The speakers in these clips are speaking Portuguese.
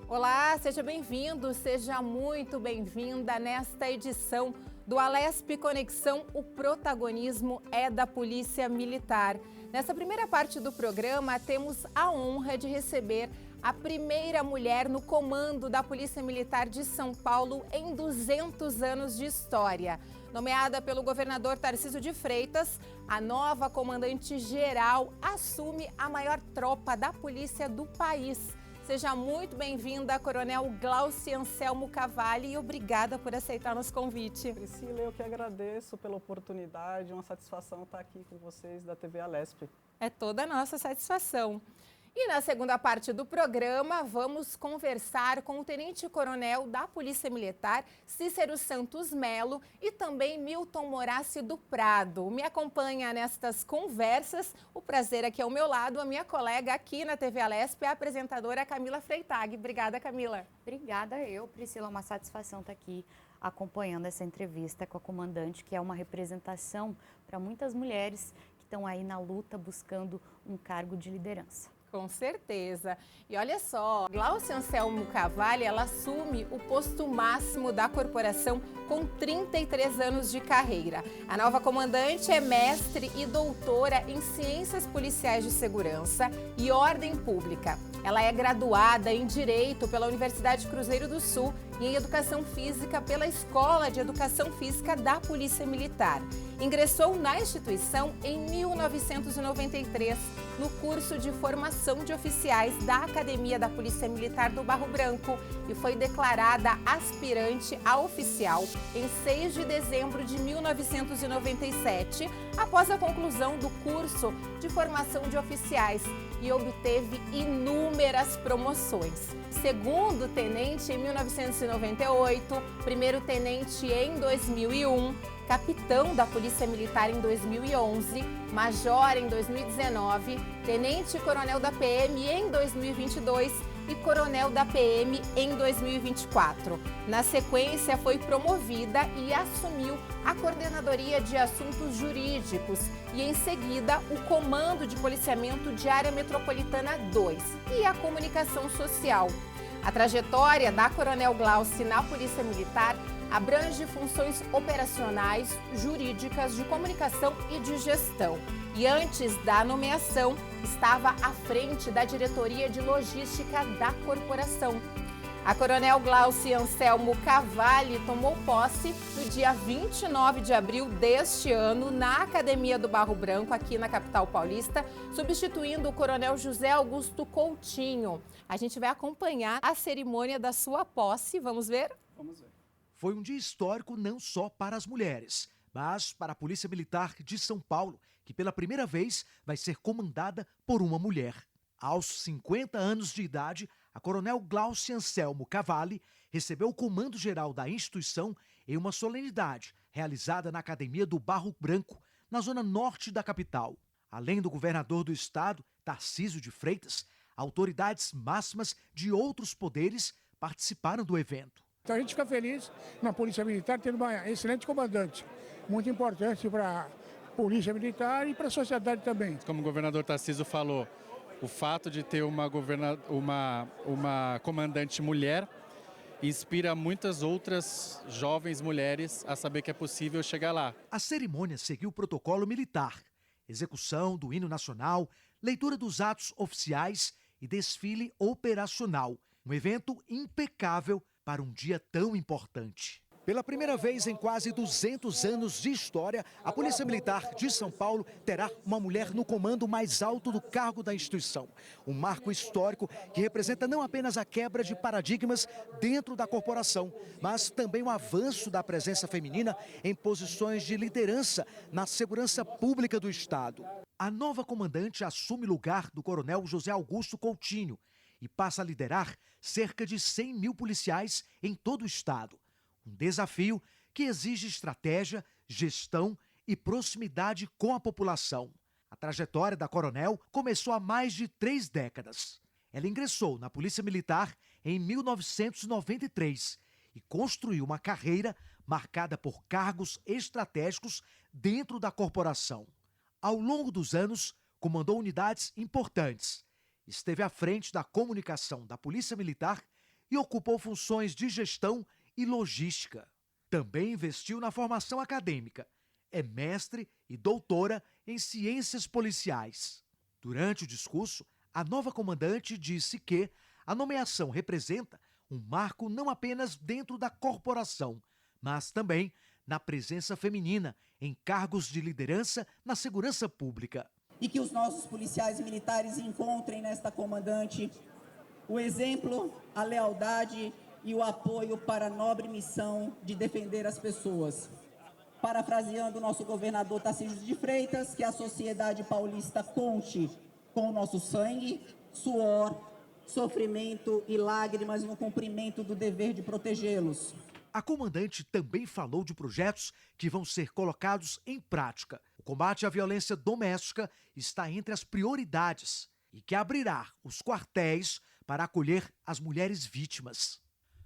Olá, seja bem-vindo, seja muito bem-vinda nesta edição do Alesp Conexão. O protagonismo é da Polícia Militar. Nessa primeira parte do programa, temos a honra de receber a primeira mulher no comando da Polícia Militar de São Paulo em 200 anos de história. Nomeada pelo governador Tarcísio de Freitas, a nova comandante-geral assume a maior tropa da polícia do país. Seja muito bem-vinda, Coronel Glauci Anselmo Cavalli, e obrigada por aceitar nosso convite. Priscila, eu que agradeço pela oportunidade, uma satisfação estar aqui com vocês da TV Alesp. É toda a nossa satisfação. E na segunda parte do programa, vamos conversar com o tenente-coronel da Polícia Militar, Cícero Santos Melo, e também Milton Moraci do Prado. Me acompanha nestas conversas, o prazer aqui ao meu lado, a minha colega aqui na TV Alesp, a apresentadora Camila Freitag. Obrigada, Camila. Obrigada Priscila, é uma satisfação estar aqui acompanhando essa entrevista com a comandante, que é uma representação para muitas mulheres que estão aí na luta buscando um cargo de liderança. Com certeza. E olha só, Glauci Anselmo Cavalli, ela assume o posto máximo da corporação com 33 anos de carreira. A nova comandante é mestre e doutora em Ciências Policiais de Segurança e Ordem Pública. Ela é graduada em Direito pela Universidade Cruzeiro do Sul e em Educação Física pela Escola de Educação Física da Polícia Militar. Ingressou na instituição em 1993, no curso de formação de oficiais da Academia da Polícia Militar do Barro Branco e foi declarada aspirante a oficial em 6 de dezembro de 1997, após a conclusão do curso de formação de oficiais, e obteve inúmeras promoções. Segundo tenente em 1998, primeiro tenente em 2001, capitão da Polícia Militar em 2011, major em 2019, tenente-coronel da PM em 2022 e coronel da PM em 2024. Na sequência, foi promovida e assumiu a coordenadoria de assuntos jurídicos e, em seguida, o comando de policiamento de área metropolitana 2 e a comunicação social. A trajetória da Coronel Glauci na Polícia Militar abrange funções operacionais, jurídicas, de comunicação e de gestão. E antes da nomeação, estava à frente da diretoria de logística da corporação. A Coronel Glauci Anselmo Cavalli tomou posse no dia 29 de abril deste ano na Academia do Barro Branco, aqui na capital paulista, substituindo o Coronel José Augusto Coutinho. A gente vai acompanhar a cerimônia da sua posse. Vamos ver? Vamos ver. Foi um dia histórico não só para as mulheres, mas para a Polícia Militar de São Paulo, que pela primeira vez vai ser comandada por uma mulher. Aos 50 anos de idade, a Coronel Glauci Anselmo Cavalli recebeu o comando geral da instituição em uma solenidade realizada na Academia do Barro Branco, na zona norte da capital. Além do governador do estado, Tarcísio de Freitas, autoridades máximas de outros poderes participaram do evento. Então a gente fica feliz na Polícia Militar tendo uma excelente comandante, muito importante para a Polícia Militar e para a sociedade também. Como o governador Tarcísio falou, o fato de ter uma comandante mulher inspira muitas outras jovens mulheres a saber que é possível chegar lá. A cerimônia seguiu o protocolo militar, execução do hino nacional, leitura dos atos oficiais e desfile operacional. Um evento impecável para um dia tão importante. Pela primeira vez em quase 200 anos de história, a Polícia Militar de São Paulo terá uma mulher no comando mais alto do cargo da instituição. Um marco histórico que representa não apenas a quebra de paradigmas dentro da corporação, mas também o avanço da presença feminina em posições de liderança na segurança pública do Estado. A nova comandante assume o lugar do Coronel José Augusto Coutinho e passa a liderar cerca de 100 mil policiais em todo o Estado. Um desafio que exige estratégia, gestão e proximidade com a população. A trajetória da coronel começou há mais de 3 décadas. Ela ingressou na Polícia Militar em 1993 e construiu uma carreira marcada por cargos estratégicos dentro da corporação. Ao longo dos anos, comandou unidades importantes. Esteve à frente da comunicação da Polícia Militar e ocupou funções de gestão e logística. Também investiu na formação acadêmica. É mestre e doutora em ciências policiais. Durante o discurso, a nova comandante disse que a nomeação representa um marco não apenas dentro da corporação, mas também na presença feminina em cargos de liderança na segurança pública. E que os nossos policiais militares encontrem nesta comandante o exemplo, a lealdade e o apoio para a nobre missão de defender as pessoas. Parafraseando o nosso governador Tarcísio de Freitas, que a sociedade paulista conte com o nosso sangue, suor, sofrimento e lágrimas no cumprimento do dever de protegê-los. A comandante também falou de projetos que vão ser colocados em prática. O combate à violência doméstica está entre as prioridades e que abrirá os quartéis para acolher as mulheres vítimas.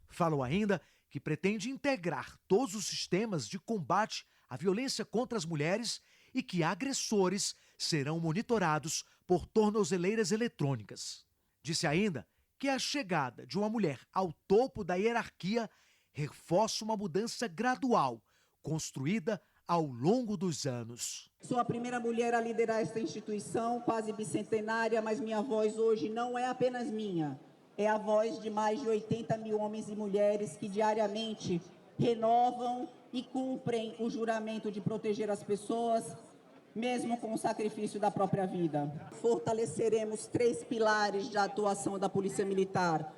Falou ainda que pretende integrar todos os sistemas de combate à violência contra as mulheres e que agressores serão monitorados por tornozeleiras eletrônicas. Disse ainda que a chegada de uma mulher ao topo da hierarquia reforça uma mudança gradual, construída ao longo dos anos. Sou a primeira mulher a liderar esta instituição, quase bicentenária, mas minha voz hoje não é apenas minha. É a voz de mais de 80 mil homens e mulheres que diariamente renovam e cumprem o juramento de proteger as pessoas, mesmo com o sacrifício da própria vida. Fortaleceremos 3 pilares de atuação da Polícia Militar: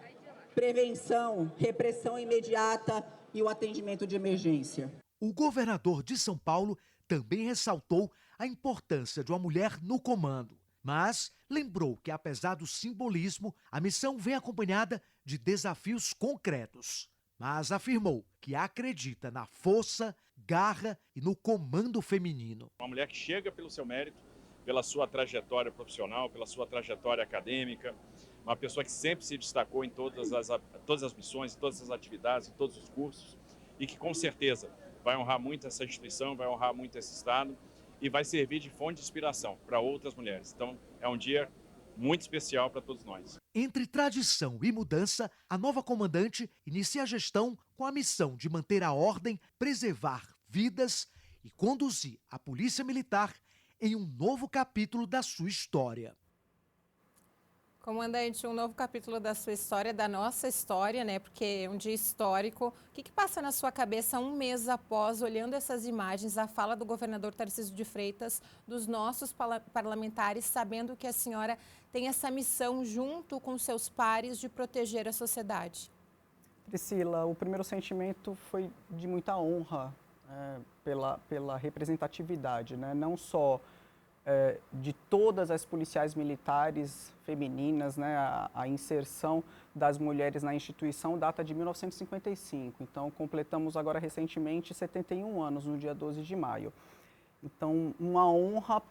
prevenção, repressão imediata e o atendimento de emergência. O governador de São Paulo também ressaltou a importância de uma mulher no comando, mas lembrou que, apesar do simbolismo, a missão vem acompanhada de desafios concretos. Mas afirmou que acredita na força, garra e no comando feminino. Uma mulher que chega pelo seu mérito, pela sua trajetória profissional, pela sua trajetória acadêmica, uma pessoa que sempre se destacou em todas as missões, em todas as atividades, em todos os cursos, e que com certeza vai honrar muito essa instituição, vai honrar muito esse Estado e vai servir de fonte de inspiração para outras mulheres. Então, é um dia muito especial para todos nós. Entre tradição e mudança, a nova comandante inicia a gestão com a missão de manter a ordem, preservar vidas e conduzir a Polícia Militar em um novo capítulo da sua história. Comandante, um novo capítulo da sua história, da nossa história, né? Porque é um dia histórico. O que passa na sua cabeça um mês após, olhando essas imagens, a fala do governador Tarcísio de Freitas, dos nossos parlamentares, sabendo que a senhora tem essa missão junto com seus pares de proteger a sociedade? Priscila, o primeiro sentimento foi de muita honra pela representatividade, né? Não só de todas as policiais militares femininas, né? A inserção das mulheres na instituição data de 1955, então completamos agora recentemente 71 anos, no dia 12 de maio. Então, uma honra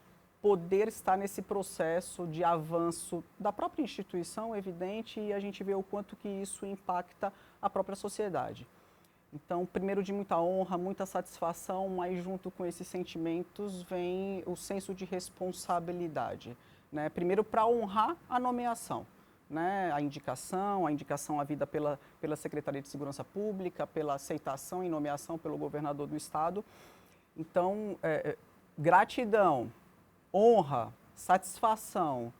poder estar nesse processo de avanço da própria instituição, evidente, e a gente vê o quanto que isso impacta a própria sociedade. Então, primeiro de muita honra, muita satisfação, mas junto com esses sentimentos vem o senso de responsabilidade, né? Primeiro para honrar a nomeação, né? A indicação havida pela Secretaria de Segurança Pública, pela aceitação e nomeação pelo governador do estado. Então, gratidão, honra, satisfação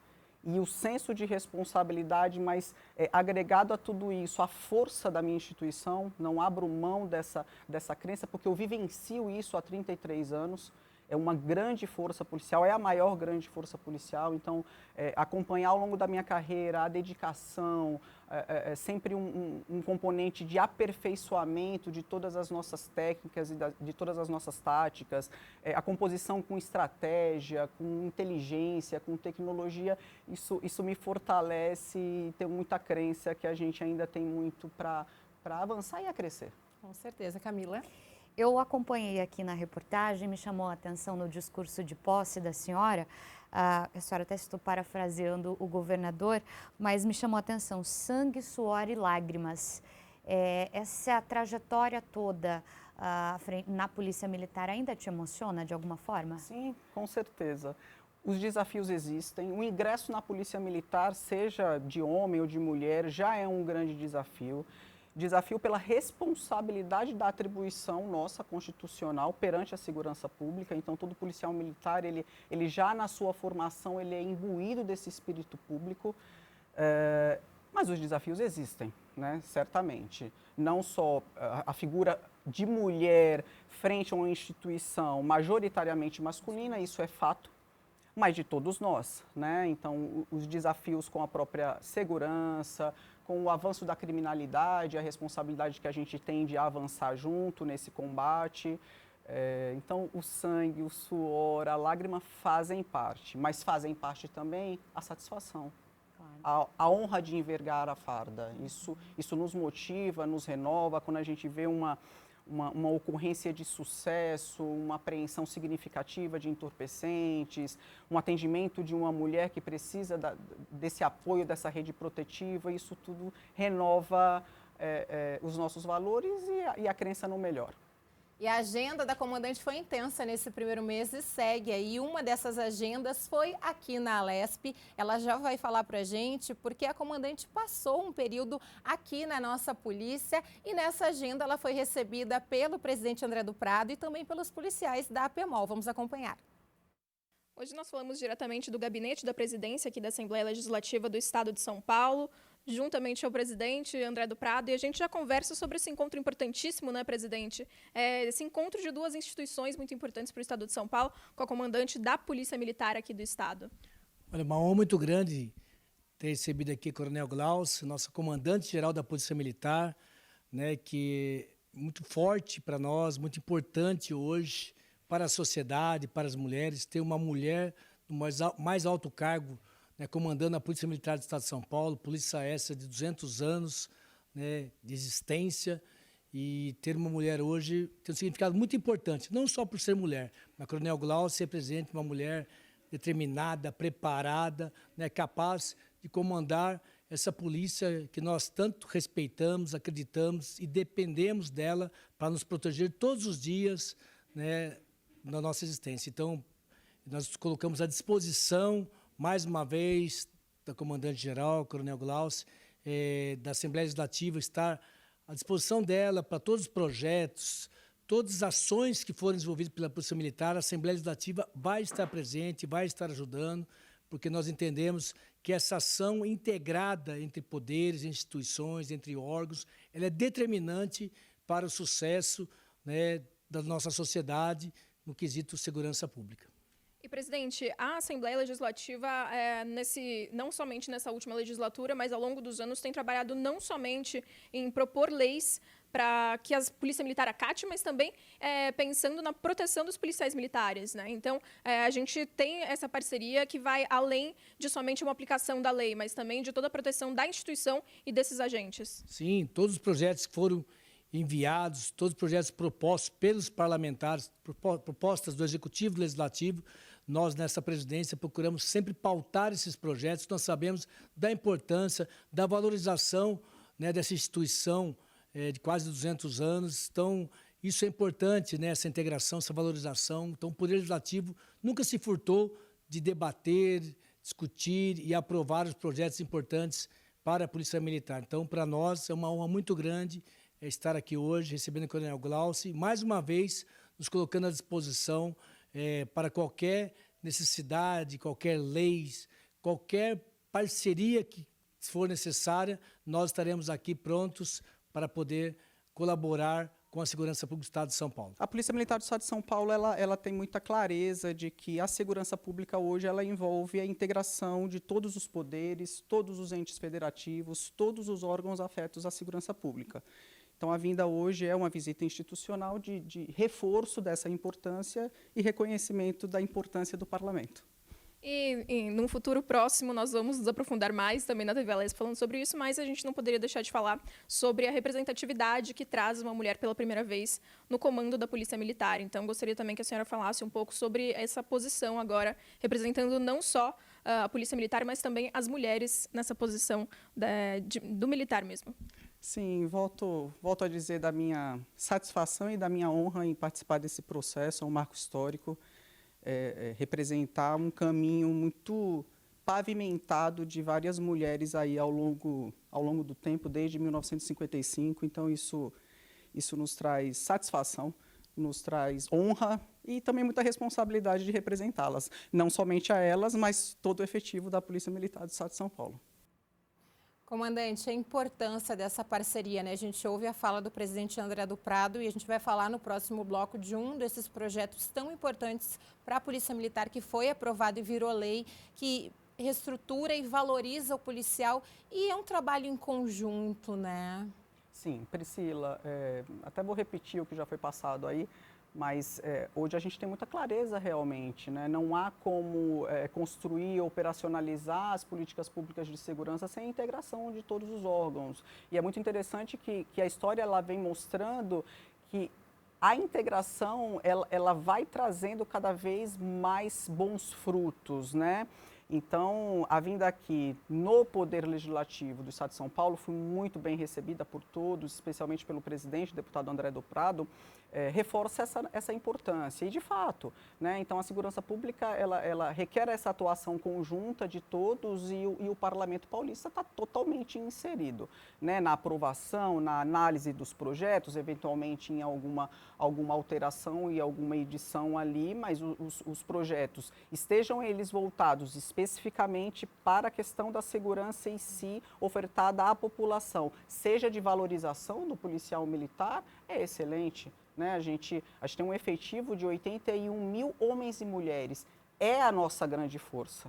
e o senso de responsabilidade, mas agregado a tudo isso, a força da minha instituição, não abro mão dessa crença, porque eu vivencio isso há 33 anos, é uma grande força policial, é a maior grande força policial, então acompanhar ao longo da minha carreira a dedicação, sempre um componente de aperfeiçoamento de todas as nossas técnicas e de todas as nossas táticas, a composição com estratégia, com inteligência, com tecnologia, isso me fortalece e tenho muita crença que a gente ainda tem muito para avançar e a crescer. Com certeza. Camila? Eu acompanhei aqui na reportagem, me chamou a atenção no discurso de posse da senhora, a senhora até estou parafraseando o governador, mas me chamou a atenção, sangue, suor e lágrimas. Essa trajetória toda na Polícia Militar ainda te emociona de alguma forma? Sim, com certeza. Os desafios existem. O ingresso na Polícia Militar, seja de homem ou de mulher, já é um grande desafio. Desafio pela responsabilidade da atribuição nossa constitucional perante a segurança pública. Então, todo policial militar, ele já na sua formação, ele é imbuído desse espírito público. Mas os desafios existem, né? Certamente. Não só a figura de mulher frente a uma instituição majoritariamente masculina, isso é fato, mas de todos nós, né? Então, os desafios com a própria segurança, com o avanço da criminalidade, a responsabilidade que a gente tem de avançar junto nesse combate. Então, o sangue, o suor, a lágrima fazem parte, mas fazem parte também a satisfação. Claro. A honra de envergar a farda. Isso nos motiva, nos renova. Quando a gente vê uma ocorrência de sucesso, uma apreensão significativa de entorpecentes, um atendimento de uma mulher que precisa desse apoio, dessa rede protetiva, isso tudo renova os nossos valores e a crença no melhor. E a agenda da comandante foi intensa nesse primeiro mês e segue aí. Uma dessas agendas foi aqui na Alesp. Ela já vai falar para a gente porque a comandante passou um período aqui na nossa polícia e nessa agenda ela foi recebida pelo presidente André do Prado e também pelos policiais da APEMOL. Vamos acompanhar. Hoje nós falamos diretamente do gabinete da presidência aqui da Assembleia Legislativa do Estado de São Paulo, juntamente ao presidente André do Prado, e a gente já conversa sobre esse encontro importantíssimo, né, presidente? Esse encontro de duas instituições muito importantes para o Estado de São Paulo, com a comandante da Polícia Militar aqui do Estado. Olha, uma honra muito grande ter recebido aqui o Coronel Glaucio, nosso comandante-geral da Polícia Militar, né, que é muito forte para nós, muito importante hoje para a sociedade, para as mulheres, ter uma mulher no mais alto cargo, né, comandando a Polícia Militar do Estado de São Paulo, polícia essa de 200 anos, né, de existência, e ter uma mulher hoje tem um significado muito importante, não só por ser mulher, mas o Coronel Glaucio representa uma mulher determinada, preparada, né, capaz de comandar essa polícia que nós tanto respeitamos, acreditamos e dependemos dela para nos proteger todos os dias, né, na nossa existência. Então, nós colocamos à disposição, mais uma vez, da comandante-geral, Coronel Glaucio, da Assembleia Legislativa, estar à disposição dela para todos os projetos, todas as ações que forem desenvolvidas pela Polícia Militar. A Assembleia Legislativa vai estar presente, vai estar ajudando, porque nós entendemos que essa ação integrada entre poderes, instituições, entre órgãos, ela é determinante para o sucesso, né, da nossa sociedade no quesito segurança pública. E, presidente, a Assembleia Legislativa, não somente nessa última legislatura, mas ao longo dos anos, tem trabalhado não somente em propor leis para que a Polícia Militar acate, mas também pensando na proteção dos policiais militares, né? Então, a gente tem essa parceria que vai além de somente uma aplicação da lei, mas também de toda a proteção da instituição e desses agentes. Sim, todos os projetos que foram enviados, todos os projetos propostos pelos parlamentares, propostas do Executivo e do Legislativo, nós, nessa presidência, procuramos sempre pautar esses projetos. Nós sabemos da importância, da valorização, né, dessa instituição de quase 200 anos. Então, isso é importante, né, essa integração, essa valorização. Então, o Poder Legislativo nunca se furtou de debater, discutir e aprovar os projetos importantes para a Polícia Militar. Então, para nós, é uma honra muito grande estar aqui hoje, recebendo o Coronel Glaucio, e mais uma vez nos colocando à disposição para qualquer necessidade, qualquer lei, qualquer parceria que for necessária, nós estaremos aqui prontos para poder colaborar com a segurança pública do Estado de São Paulo. A Polícia Militar do Estado de São Paulo, ela tem muita clareza de que a segurança pública hoje ela envolve a integração de todos os poderes, todos os entes federativos, todos os órgãos afetos à segurança pública. Então, a vinda hoje é uma visita institucional de reforço dessa importância e reconhecimento da importância do Parlamento. E num futuro próximo nós vamos nos aprofundar mais também na TV Alesp falando sobre isso, mas a gente não poderia deixar de falar sobre a representatividade que traz uma mulher pela primeira vez no comando da Polícia Militar. Então, gostaria também que a senhora falasse um pouco sobre essa posição agora, representando não só a Polícia Militar, mas também as mulheres nessa posição do militar mesmo. Sim, volto a dizer da minha satisfação e da minha honra em participar desse processo, é um marco histórico. representar um caminho muito pavimentado de várias mulheres aí ao longo do tempo, desde 1955. Então, isso nos traz satisfação, nos traz honra e também muita responsabilidade de representá-las. Não somente a elas, mas todo o efetivo da Polícia Militar do Estado de São Paulo. Comandante, a importância dessa parceria, né? A gente ouve a fala do presidente André do Prado e a gente vai falar no próximo bloco de um desses projetos tão importantes para a Polícia Militar, que foi aprovado e virou lei, que reestrutura e valoriza o policial, e é um trabalho em conjunto, né? Sim, Priscila, até vou repetir o que já foi passado aí, mas hoje a gente tem muita clareza realmente, né? Não há como construir, operacionalizar as políticas públicas de segurança sem a integração de todos os órgãos. E é muito interessante que a história ela vem mostrando que a integração ela vai trazendo cada vez mais bons frutos, né? Então, a vinda aqui no Poder Legislativo do Estado de São Paulo foi muito bem recebida por todos, especialmente pelo presidente, o deputado André do Prado, reforça essa importância. E, de fato, né, então a segurança pública ela requer essa atuação conjunta de todos e o Parlamento Paulista está totalmente inserido, né, na aprovação, na análise dos projetos, eventualmente em alguma alteração e alguma edição ali, mas os projetos, estejam eles voltados especificamente para a questão da segurança em si, ofertada à população, seja de valorização do policial militar, é excelente. Né? A gente tem um efetivo de 81 mil homens e mulheres, é a nossa grande força.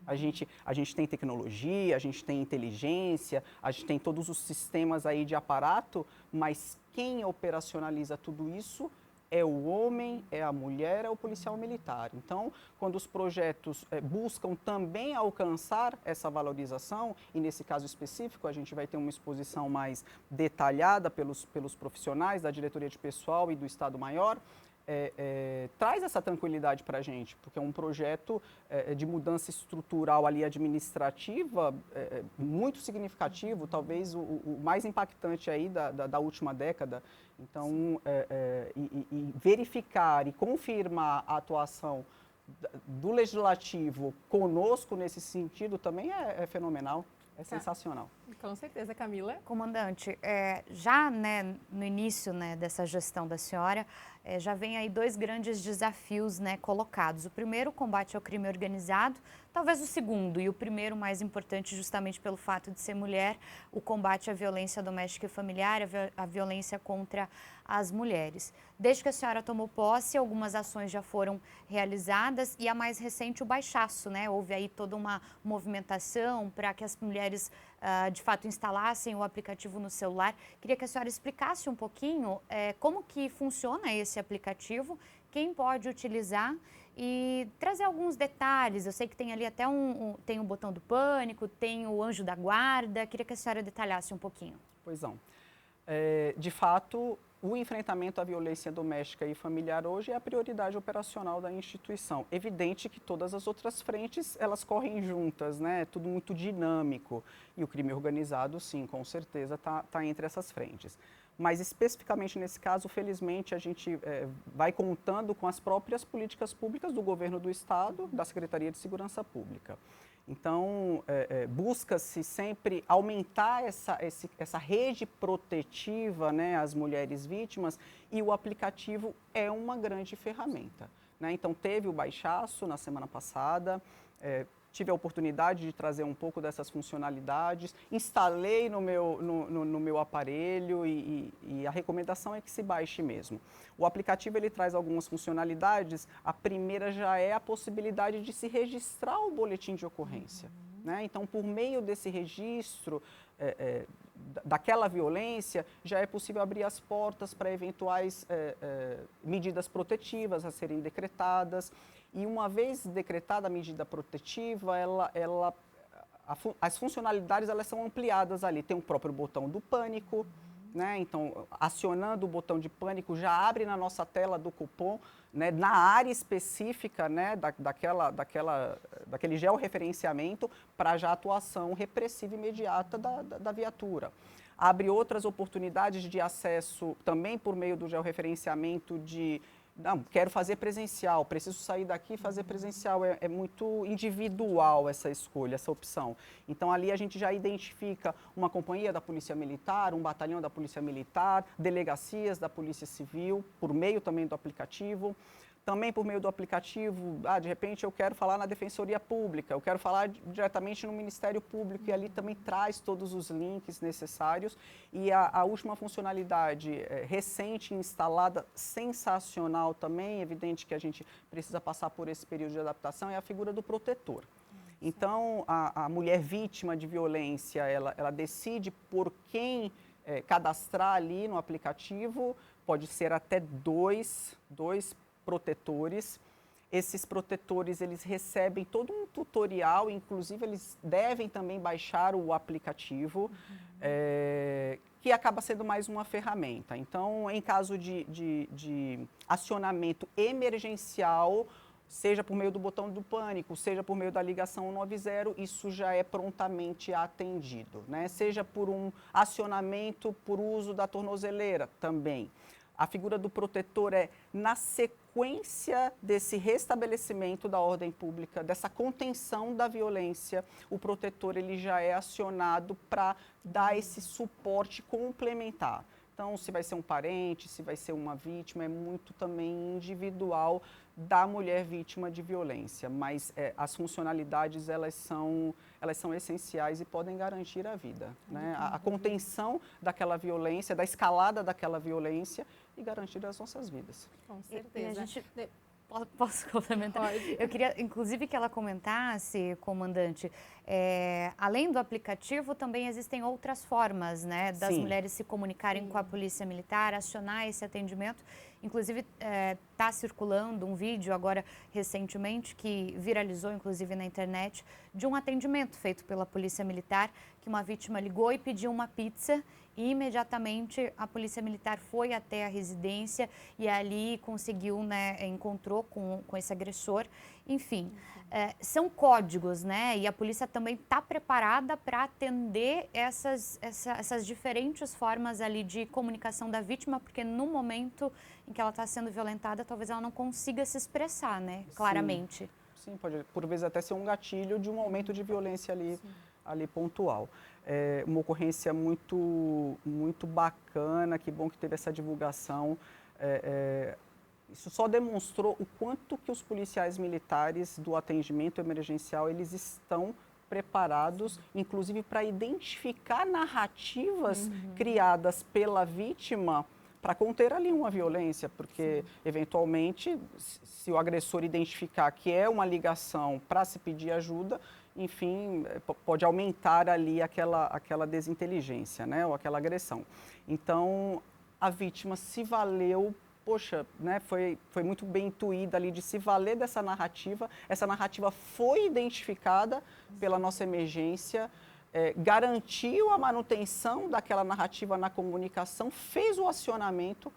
A gente tem tecnologia, a gente tem inteligência, a gente tem todos os sistemas aí de aparato, mas quem operacionaliza tudo isso é o homem, é a mulher, é o policial militar. Então, quando os projetos buscam também alcançar essa valorização, e nesse caso específico a gente vai ter uma exposição mais detalhada pelos profissionais da diretoria de pessoal e do Estado-Maior, traz essa tranquilidade para a gente, porque é um projeto de mudança estrutural ali administrativa muito significativo, talvez o mais impactante aí da última década. Então, e verificar e confirmar a atuação do Legislativo conosco nesse sentido também é fenomenal, é sensacional. Com certeza, Camila. Comandante, já né, no início né, dessa gestão da senhora, já vem aí dois grandes desafios né, colocados. O primeiro, o combate ao crime organizado, talvez o segundo, e o primeiro mais importante justamente pelo fato de ser mulher, o combate à violência doméstica e familiar, a violência contra as mulheres. Desde que a senhora tomou posse, algumas ações já foram realizadas e a mais recente, o baixaço, né? Houve aí toda uma movimentação para que as mulheres de fato instalassem o aplicativo no celular. Queria que a senhora explicasse um pouquinho como que funciona esse aplicativo, quem pode utilizar e trazer alguns detalhes. Eu sei que tem ali até tem o botão do pânico, tem o anjo da guarda. Queria que a senhora detalhasse um pouquinho. Pois não. De fato, o enfrentamento à violência doméstica e familiar hoje é a prioridade operacional da instituição. Evidente que todas as outras frentes, elas correm juntas, né? É tudo muito dinâmico. E o crime organizado, sim, com certeza, está entre essas frentes. Mas, especificamente nesse caso, felizmente, a gente vai contando com as próprias políticas públicas do governo do Estado, da Secretaria de Segurança Pública. Então, busca-se sempre aumentar essa rede protetiva, né, às mulheres vítimas, e o aplicativo é uma grande ferramenta. Né? Então, teve o baixaço na semana passada, tive a oportunidade de trazer um pouco dessas funcionalidades, instalei no meu aparelho e a recomendação é que se baixe mesmo. O aplicativo ele traz algumas funcionalidades, a primeira já é a possibilidade de se registrar o boletim de ocorrência. Né? Então, por meio desse registro daquela violência, já é possível abrir as portas para eventuais medidas protetivas a serem decretadas. E uma vez decretada a medida protetiva, as funcionalidades elas são ampliadas ali. Tem o próprio botão do pânico, né? Então, acionando o botão de pânico, já abre na nossa tela do cupom, né, na área específica, né, daquele georreferenciamento para já atuação repressiva imediata da viatura. Abre outras oportunidades de acesso também por meio do georreferenciamento de Não, quero fazer presencial, preciso sair daqui e fazer presencial. É muito individual essa escolha, essa opção. Então, ali a gente já identifica uma companhia da Polícia Militar, um batalhão da Polícia Militar, delegacias da Polícia Civil, por meio também do aplicativo. Também por meio do aplicativo, de repente eu quero falar na Defensoria Pública, eu quero falar diretamente no Ministério Público, e ali também traz todos os links necessários. E a última funcionalidade recente, instalada, sensacional também, evidente que a gente precisa passar por esse período de adaptação, é a figura do protetor. Então, a mulher vítima de violência, ela decide por quem cadastrar ali no aplicativo, pode ser até dois protetores. Esses protetores, eles recebem todo um tutorial, inclusive eles devem também baixar o aplicativo, que acaba sendo mais uma ferramenta. Então, em caso de acionamento emergencial, seja por meio do botão do pânico, seja por meio da ligação 190, isso já é prontamente atendido, né? Seja por um acionamento por uso da tornozeleira também. A figura do protetor é na sequência desse restabelecimento da ordem pública, dessa contenção da violência, o protetor ele já é acionado para dar esse suporte complementar. Então, se vai ser um parente, se vai ser uma vítima, é muito também individual da mulher vítima de violência. Mas as funcionalidades, elas são essenciais e podem garantir a vida, né? A contenção daquela violência, da escalada daquela violência e garantir as nossas vidas. Com certeza. Posso complementar? Pode. Eu queria, inclusive, que ela comentasse, comandante, além do aplicativo, também existem outras formas, né, das mulheres se comunicarem com a Polícia Militar, acionar esse atendimento. Inclusive, está circulando um vídeo agora, recentemente, que viralizou, inclusive, na internet, de um atendimento feito pela Polícia Militar, que uma vítima ligou e pediu uma pizza, e imediatamente a Polícia Militar foi até a residência e ali conseguiu, né, encontrou com esse agressor. Enfim, são códigos, né? E a polícia também está preparada para atender essas diferentes formas ali de comunicação da vítima, porque no momento em que ela está sendo violentada, talvez ela não consiga se expressar, né, claramente. Sim, pode por vezes até ser um gatilho de um aumento de violência ali pontual. Uma ocorrência muito bacana, que bom que teve essa divulgação. Isso só demonstrou o quanto que os policiais militares do atendimento emergencial, eles estão preparados, inclusive para identificar narrativas criadas pela vítima para conter ali uma violência, porque eventualmente, se o agressor identificar que é uma ligação para se pedir ajuda, enfim, pode aumentar ali aquela desinteligência, né, ou aquela agressão. Então, a vítima se valeu, poxa, né, foi muito bem intuída ali de se valer dessa narrativa. Essa narrativa foi identificada pela nossa emergência, garantiu a manutenção daquela narrativa na comunicação, fez o acionamento.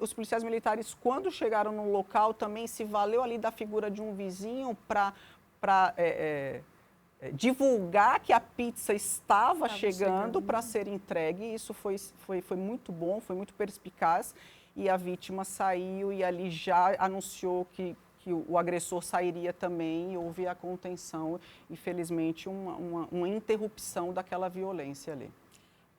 Os policiais militares, quando chegaram no local, também se valeu ali da figura de um vizinho para divulgar que a pizza estava chegando para ser entregue. Isso foi muito bom, foi muito perspicaz. E a vítima saiu e ali já anunciou que o agressor sairia também, e houve a contenção e, felizmente, uma interrupção daquela violência ali.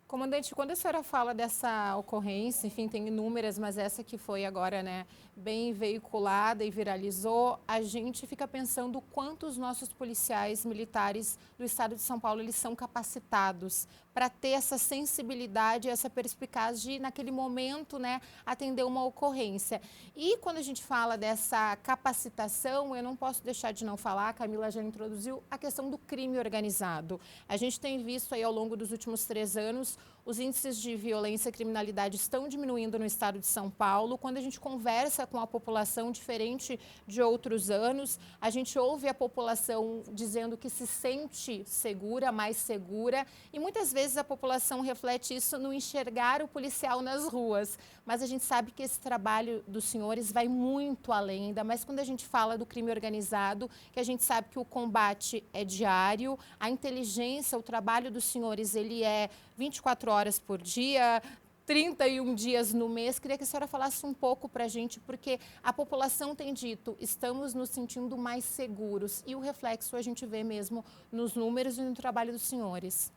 Comandante, quando a senhora fala dessa ocorrência, enfim, tem inúmeras, mas essa que foi agora, né, bem veiculada e viralizou, a gente fica pensando quanto os nossos policiais militares do estado de São Paulo, eles são capacitados para ter essa sensibilidade, essa perspicaz de, naquele momento, né, atender uma ocorrência. E quando a gente fala dessa capacitação, eu não posso deixar de não falar, a Camila já introduziu, a questão do crime organizado. A gente tem visto aí ao longo dos últimos 3 anos, os índices de violência e criminalidade estão diminuindo no estado de São Paulo. Quando a gente conversa com a população, diferente de outros anos, a gente ouve a população dizendo que se sente segura, mais segura, e muitas vezes a população reflete isso no enxergar o policial nas ruas. Mas a gente sabe que esse trabalho dos senhores vai muito além, ainda mais quando a gente fala do crime organizado, que a gente sabe que o combate é diário, a inteligência, o trabalho dos senhores, ele é 24 horas por dia, 31 dias no mês. Queria que a senhora falasse um pouco para a gente, porque a população tem dito, estamos nos sentindo mais seguros, e o reflexo a gente vê mesmo nos números e no trabalho dos senhores.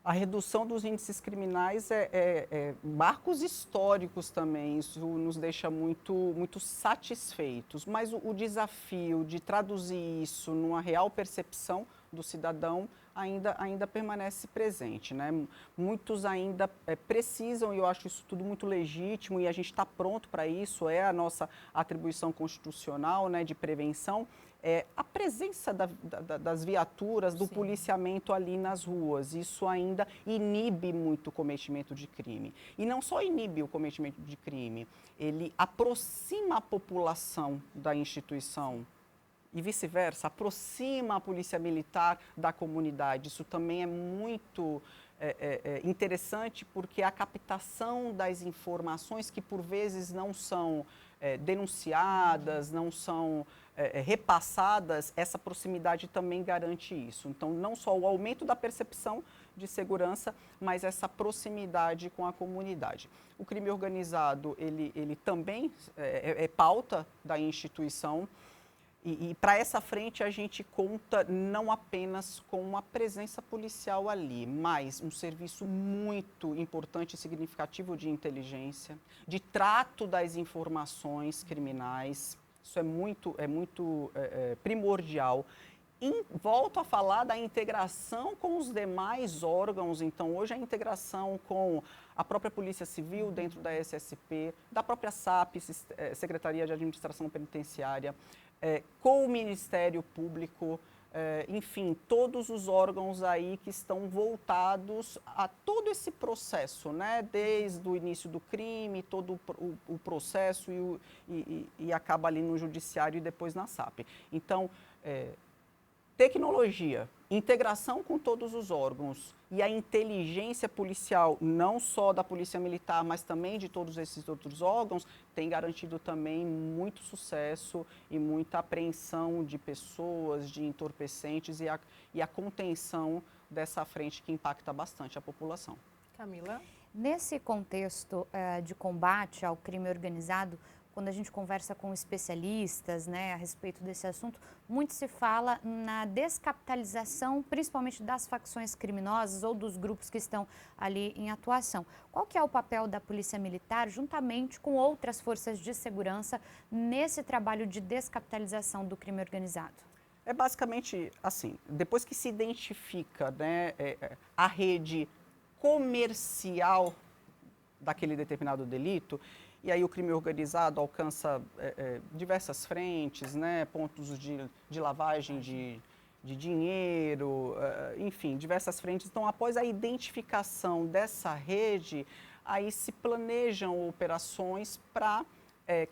A redução dos índices criminais é marcos históricos também, isso nos deixa muito satisfeitos, mas o desafio de traduzir isso numa real percepção do cidadão ainda permanece presente, né? Muitos ainda precisam, e eu acho isso tudo muito legítimo, e a gente está pronto para isso, é a nossa atribuição constitucional, né, de prevenção, a presença das viaturas, do policiamento ali nas ruas. Isso ainda inibe muito o cometimento de crime. E não só inibe o cometimento de crime, ele aproxima a população da instituição e vice-versa, aproxima a polícia militar da comunidade. Isso também é muito interessante, porque a captação das informações que por vezes não são denunciadas, não são repassadas, essa proximidade também garante isso. Então, não só o aumento da percepção de segurança, mas essa proximidade com a comunidade. O crime organizado, ele também é pauta da instituição, e para essa frente a gente conta não apenas com uma presença policial ali, mas um serviço muito importante e significativo de inteligência, de trato das informações criminais. Isso é muito primordial. E volto a falar da integração com os demais órgãos. Então, hoje a integração com a própria Polícia Civil dentro da SSP, da própria SAP, Secretaria de Administração Penitenciária, com o Ministério Público, enfim, todos os órgãos aí que estão voltados a todo esse processo, né? Desde o início do crime, todo o processo e acaba ali no Judiciário e depois na SAP. Então, tecnologia, integração com todos os órgãos e a inteligência policial, não só da Polícia Militar, mas também de todos esses outros órgãos, tem garantido também muito sucesso e muita apreensão de pessoas, de entorpecentes e a contenção dessa frente que impacta bastante a população. Camila? Nesse contexto de combate ao crime organizado, quando a gente conversa com especialistas, né, a respeito desse assunto, muito se fala na descapitalização, principalmente das facções criminosas ou dos grupos que estão ali em atuação. Qual que é o papel da Polícia Militar, juntamente com outras forças de segurança, nesse trabalho de descapitalização do crime organizado? É basicamente assim, depois que se identifica, né, a rede comercial daquele determinado delito, e aí o crime organizado alcança diversas frentes, né, pontos de lavagem de dinheiro, enfim, diversas frentes. Então, após a identificação dessa rede, aí se planejam operações para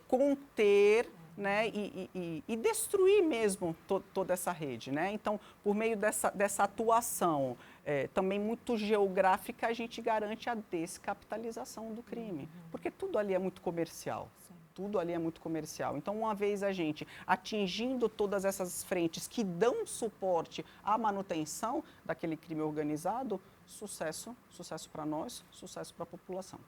conter, né, e destruir mesmo toda essa rede, né? Então, por meio dessa atuação também muito geográfica, a gente garante a descapitalização do crime, porque tudo ali é muito comercial. Sim. Tudo ali é muito comercial. Então, uma vez a gente atingindo todas essas frentes que dão suporte à manutenção daquele crime organizado, sucesso para nós, sucesso para a população.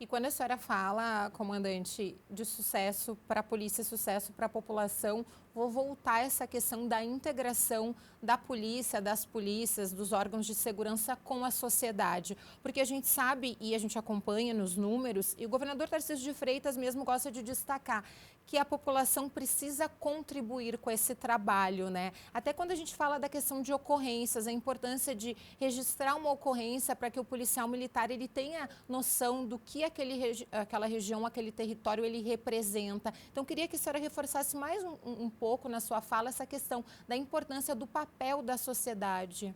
E quando a senhora fala, comandante, de sucesso para a polícia, sucesso para a população, vou voltar a essa questão da integração da polícia, das polícias, dos órgãos de segurança com a sociedade. Porque a gente sabe e a gente acompanha nos números, e o governador Tarcísio de Freitas mesmo gosta de destacar que a população precisa contribuir com esse trabalho, né? Até quando a gente fala da questão de ocorrências, a importância de registrar uma ocorrência para que o policial militar ele tenha noção do que aquela região, aquele território ele representa. Então, queria que a senhora reforçasse mais um pouco na sua fala essa questão da importância do papel da sociedade.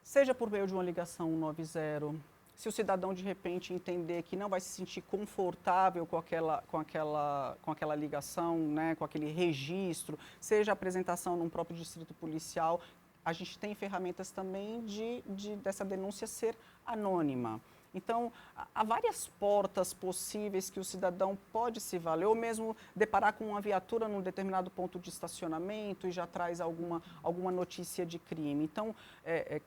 Seja por meio de uma ligação 190, se o cidadão de repente entender que não vai se sentir confortável com aquela ligação, né, com aquele registro, seja a apresentação num próprio distrito policial, a gente tem ferramentas também dessa denúncia ser anônima. Então, há várias portas possíveis que o cidadão pode se valer, ou mesmo deparar com uma viatura num determinado ponto de estacionamento e já traz alguma notícia de crime. Então,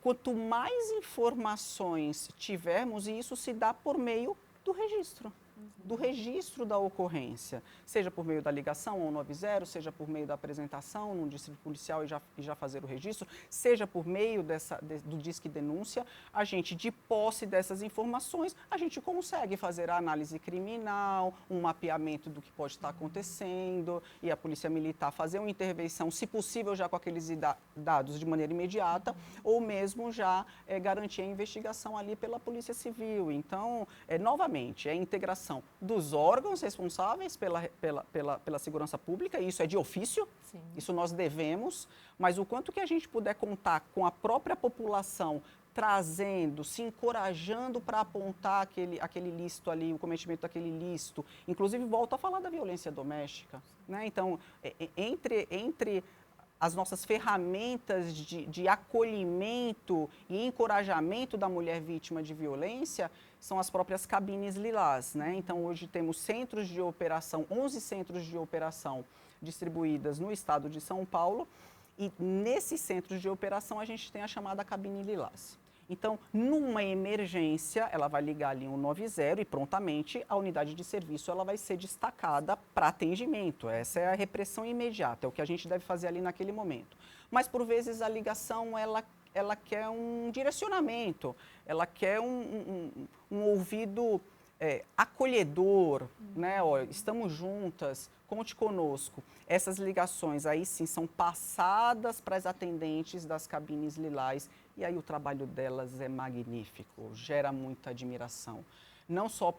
quanto mais informações tivermos, e isso se dá por meio do registro da ocorrência, seja por meio da ligação ao 90, seja por meio da apresentação num distrito policial e já fazer o registro, seja por meio do Disque Denúncia, a gente, de posse dessas informações, a gente consegue fazer a análise criminal, um mapeamento do que pode estar acontecendo, e a Polícia Militar fazer uma intervenção, se possível, já com aqueles dados de maneira imediata, ou mesmo já garantir a investigação ali pela Polícia Civil. Então, novamente, é a integração dos órgãos responsáveis pela segurança pública, e isso é de ofício, sim, isso nós devemos, mas o quanto que a gente puder contar com a própria população, trazendo, se encorajando para apontar aquele ilícito ali, o cometimento daquele ilícito, inclusive volto a falar da violência doméstica, né? Então, entre as nossas ferramentas de acolhimento e encorajamento da mulher vítima de violência são as próprias cabines lilás, né? Então, hoje temos centros de operação, 11 centros de operação distribuídas no estado de São Paulo, e nesses centros de operação a gente tem a chamada cabine lilás. Então, numa emergência, ela vai ligar ali 190 e prontamente a unidade de serviço ela vai ser destacada para atendimento. Essa é a repressão imediata, é o que a gente deve fazer ali naquele momento. Mas, por vezes, a ligação, ela quer um direcionamento, ela quer um ouvido acolhedor, né? Ó, estamos juntas, conte conosco. Essas ligações aí sim são passadas para as atendentes das cabines lilás, e aí o trabalho delas é magnífico, gera muita admiração. Não só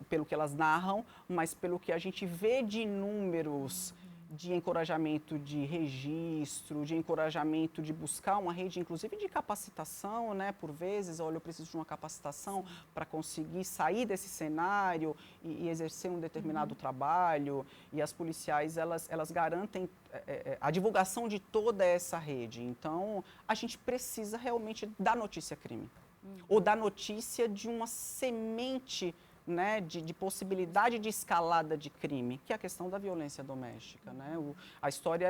pelo que elas narram, mas pelo que a gente vê de números de encorajamento de registro, de encorajamento de buscar uma rede, inclusive de capacitação, né? Por vezes, olha, eu preciso de uma capacitação para conseguir sair desse cenário e exercer um determinado trabalho. E as policiais, elas garantem a divulgação de toda essa rede. Então, a gente precisa realmente da notícia crime, ou da notícia de uma semente, né, de possibilidade de escalada de crime, que é a questão da violência doméstica, né? A história,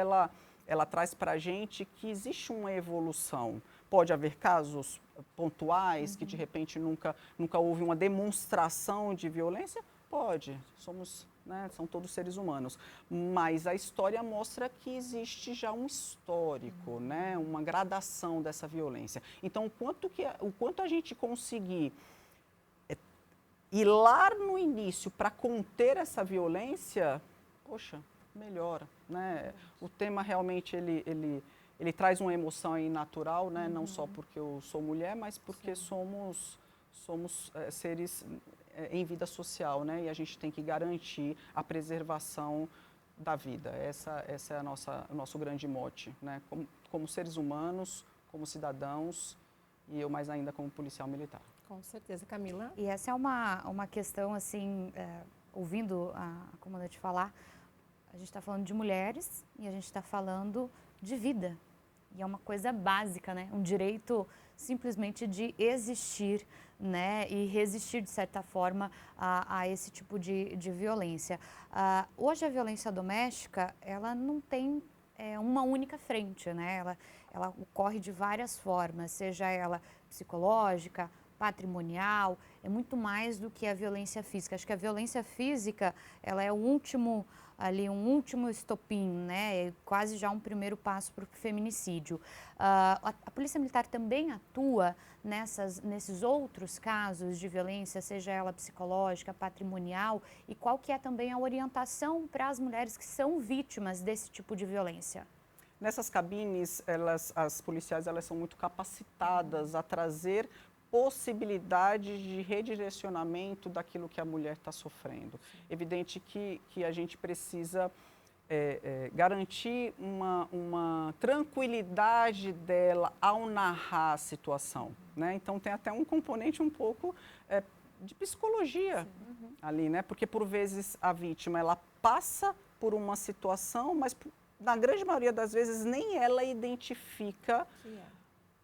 ela traz para a gente que existe uma evolução. Pode haver casos pontuais que, de repente, nunca houve uma demonstração de violência? Pode, são todos seres humanos. Mas a história mostra que existe já um histórico, né, uma gradação dessa violência. Então, o quanto a gente conseguir ir lá no início para conter essa violência, poxa, melhora, né? O tema realmente ele traz uma emoção aí natural, né? Não só porque eu sou mulher, mas porque somos seres em vida social, né? E a gente tem que garantir a preservação da vida. Essa é o nosso grande mote, né? Como seres humanos, como cidadãos, e eu mais ainda como policial militar. Com certeza, Camila. E essa é uma questão, assim, ouvindo a comandante falar, a gente está falando de mulheres e a gente está falando de vida. E é uma coisa básica, né? Um direito simplesmente de existir, né? E resistir, de certa forma, a esse tipo de violência. Hoje a violência doméstica, ela não tem uma única frente, né? Ela ocorre de várias formas, seja ela psicológica, patrimonial, é muito mais do que a violência física. Acho que a violência física, ela é um último estopim, né? É quase já um primeiro passo para o feminicídio. A Polícia Militar também atua nesses outros casos de violência, seja ela psicológica, patrimonial, e qual que é também a orientação para as mulheres que são vítimas desse tipo de violência? Nessas cabines, as policiais são muito capacitadas a trazer possibilidades de redirecionamento daquilo que a mulher está sofrendo. Evidente que a gente precisa garantir uma tranquilidade dela ao narrar a situação, né? Então, tem até um componente um pouco de psicologia ali, né? Porque, por vezes, a vítima, ela passa por uma situação, mas, na grande maioria das vezes, nem ela identifica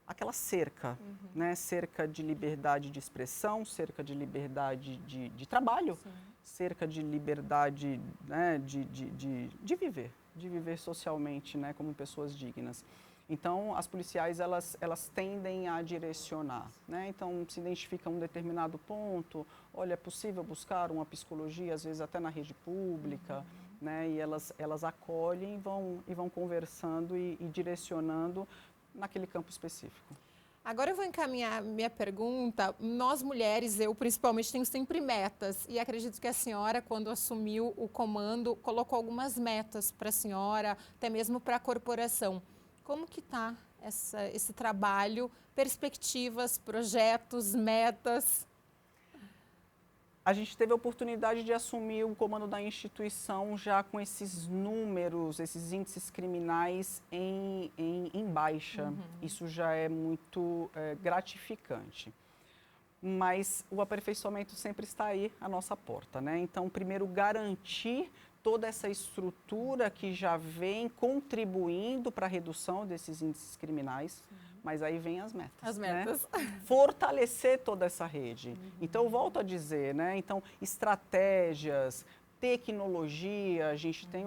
aquela cerca, né? Cerca de liberdade de expressão, cerca de liberdade de trabalho, cerca de liberdade, né, de viver socialmente, né, como pessoas dignas. Então, as policiais, elas tendem a direcionar, né? Então, se identifica um determinado ponto, olha, é possível buscar uma psicologia, às vezes até na rede pública, né? E elas acolhem e vão conversando e direcionando naquele campo específico. Agora eu vou encaminhar minha pergunta. Nós mulheres, eu principalmente, tenho sempre metas. E acredito que a senhora, quando assumiu o comando, colocou algumas metas para a senhora, até mesmo para a corporação. Como que está esse trabalho, perspectivas, projetos, metas? A gente teve a oportunidade de assumir o comando da instituição já com esses números, esses índices criminais em baixa. Isso já é muito gratificante. Mas o aperfeiçoamento sempre está aí à nossa porta, né? Então, primeiro, garantir toda essa estrutura que já vem contribuindo para a redução desses índices criminais, mas aí vem as metas. As metas. Né? Fortalecer toda essa rede. Então, eu volto a dizer, né? Então, estratégias, tecnologia, a gente tem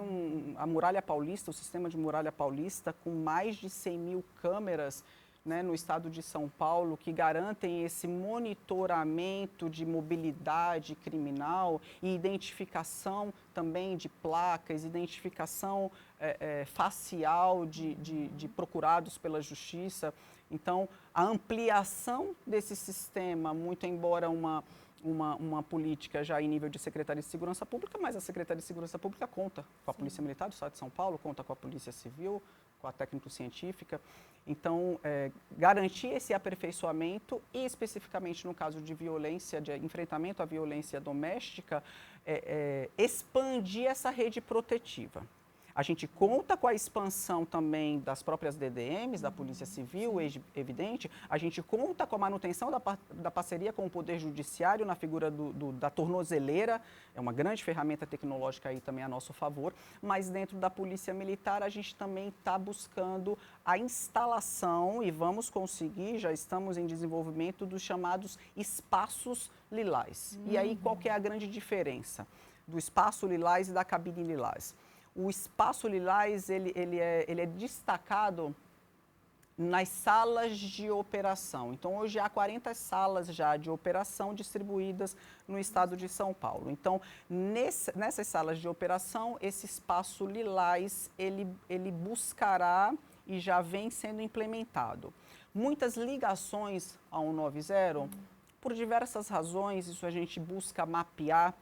a Muralha Paulista, o sistema de Muralha Paulista, com mais de 100 mil câmeras, né, no estado de São Paulo, que garantem esse monitoramento de mobilidade criminal e identificação também de placas, identificação facial de procurados pela justiça. Então, a ampliação desse sistema, muito embora uma política já em nível de Secretaria de Segurança Pública, mas a Secretaria de Segurança Pública conta com a Polícia Militar do Estado de São Paulo, conta com a Polícia Civil, com a técnico-científica. Então, garantir esse aperfeiçoamento e, especificamente no caso de violência, de enfrentamento à violência doméstica, expandir essa rede protetiva. A gente conta com a expansão também das próprias DDMs, da Polícia Civil, evidente. A gente conta com a manutenção da parceria com o Poder Judiciário na figura da tornozeleira. É uma grande ferramenta tecnológica aí também a nosso favor. Mas dentro da Polícia Militar, a gente também está buscando a instalação, e vamos conseguir, já estamos em desenvolvimento, dos chamados espaços lilás. E aí, qual que é a grande diferença do espaço lilás e da cabine lilás? O espaço lilás, ele é destacado nas salas de operação. Então, hoje há 40 salas já de operação distribuídas no estado de São Paulo. Então, nessas salas de operação, esse espaço lilás, ele buscará e já vem sendo implementado. Muitas ligações ao 190, por diversas razões, isso a gente busca mapear.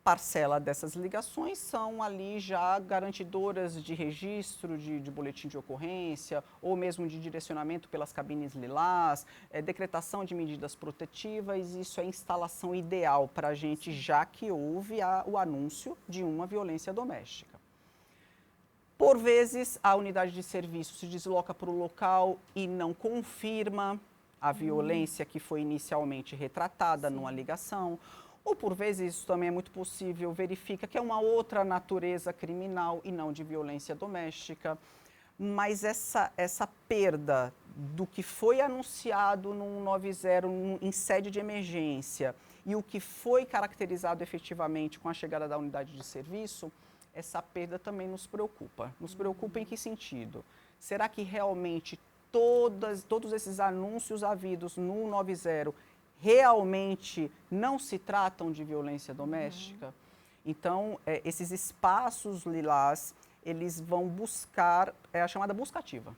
Parcela dessas ligações são ali já garantidoras de registro de boletim de ocorrência ou mesmo de direcionamento pelas cabines lilás, decretação de medidas protetivas. Isso é a instalação ideal para a gente, já que houve o anúncio de uma violência doméstica. Por vezes, a unidade de serviço se desloca para o local e não confirma a violência que foi inicialmente retratada numa ligação. Ou, por vezes, isso também é muito possível, verifica que é uma outra natureza criminal e não de violência doméstica. Mas essa perda do que foi anunciado no 190 em sede de emergência e o que foi caracterizado efetivamente com a chegada da unidade de serviço, essa perda também nos preocupa. Nos preocupa em que sentido? Será que realmente todos esses anúncios havidos no 190 realmente não se tratam de violência doméstica? Então, esses espaços lilás, eles vão buscar, é a chamada buscativa.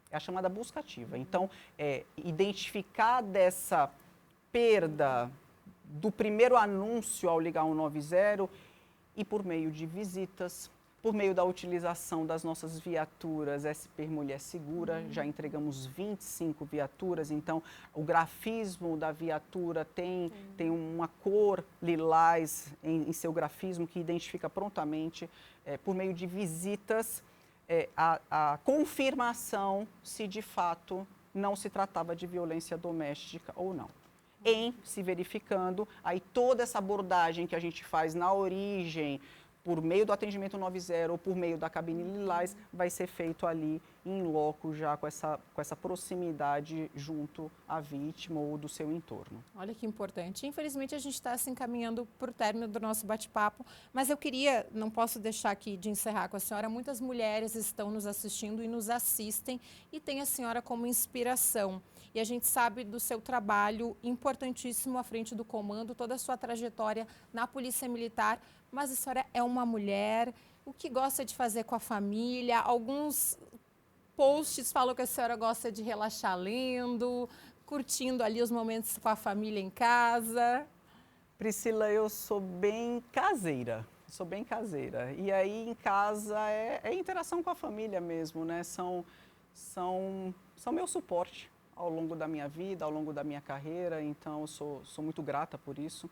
É a chamada buscativa. Então, identificar dessa perda do primeiro anúncio ao ligar 190 e por meio de visitas, por meio da utilização das nossas viaturas SP Mulher Segura, já entregamos 25 viaturas, então o grafismo da viatura tem uma cor lilás em seu grafismo que identifica prontamente, por meio de visitas, a confirmação se de fato não se tratava de violência doméstica ou não. Em se verificando, aí toda essa abordagem que a gente faz na origem, por meio do atendimento 190 ou por meio da cabine lilás, vai ser feito ali em loco já com essa proximidade junto à vítima ou do seu entorno. Olha que importante. Infelizmente, a gente está se encaminhando para o término do nosso bate-papo, mas eu queria, não posso deixar aqui de encerrar com a senhora, muitas mulheres estão nos assistindo e nos assistem e tem a senhora como inspiração. E a gente sabe do seu trabalho importantíssimo à frente do comando, toda a sua trajetória na Polícia Militar, mas a senhora é uma mulher, o que gosta de fazer com a família, alguns posts falam que a senhora gosta de relaxar lendo, curtindo ali os momentos com a família em casa. Priscila, eu sou bem caseira. E aí em casa é interação com a família mesmo, né? São meu suporte ao longo da minha vida, ao longo da minha carreira, então eu sou muito grata por isso.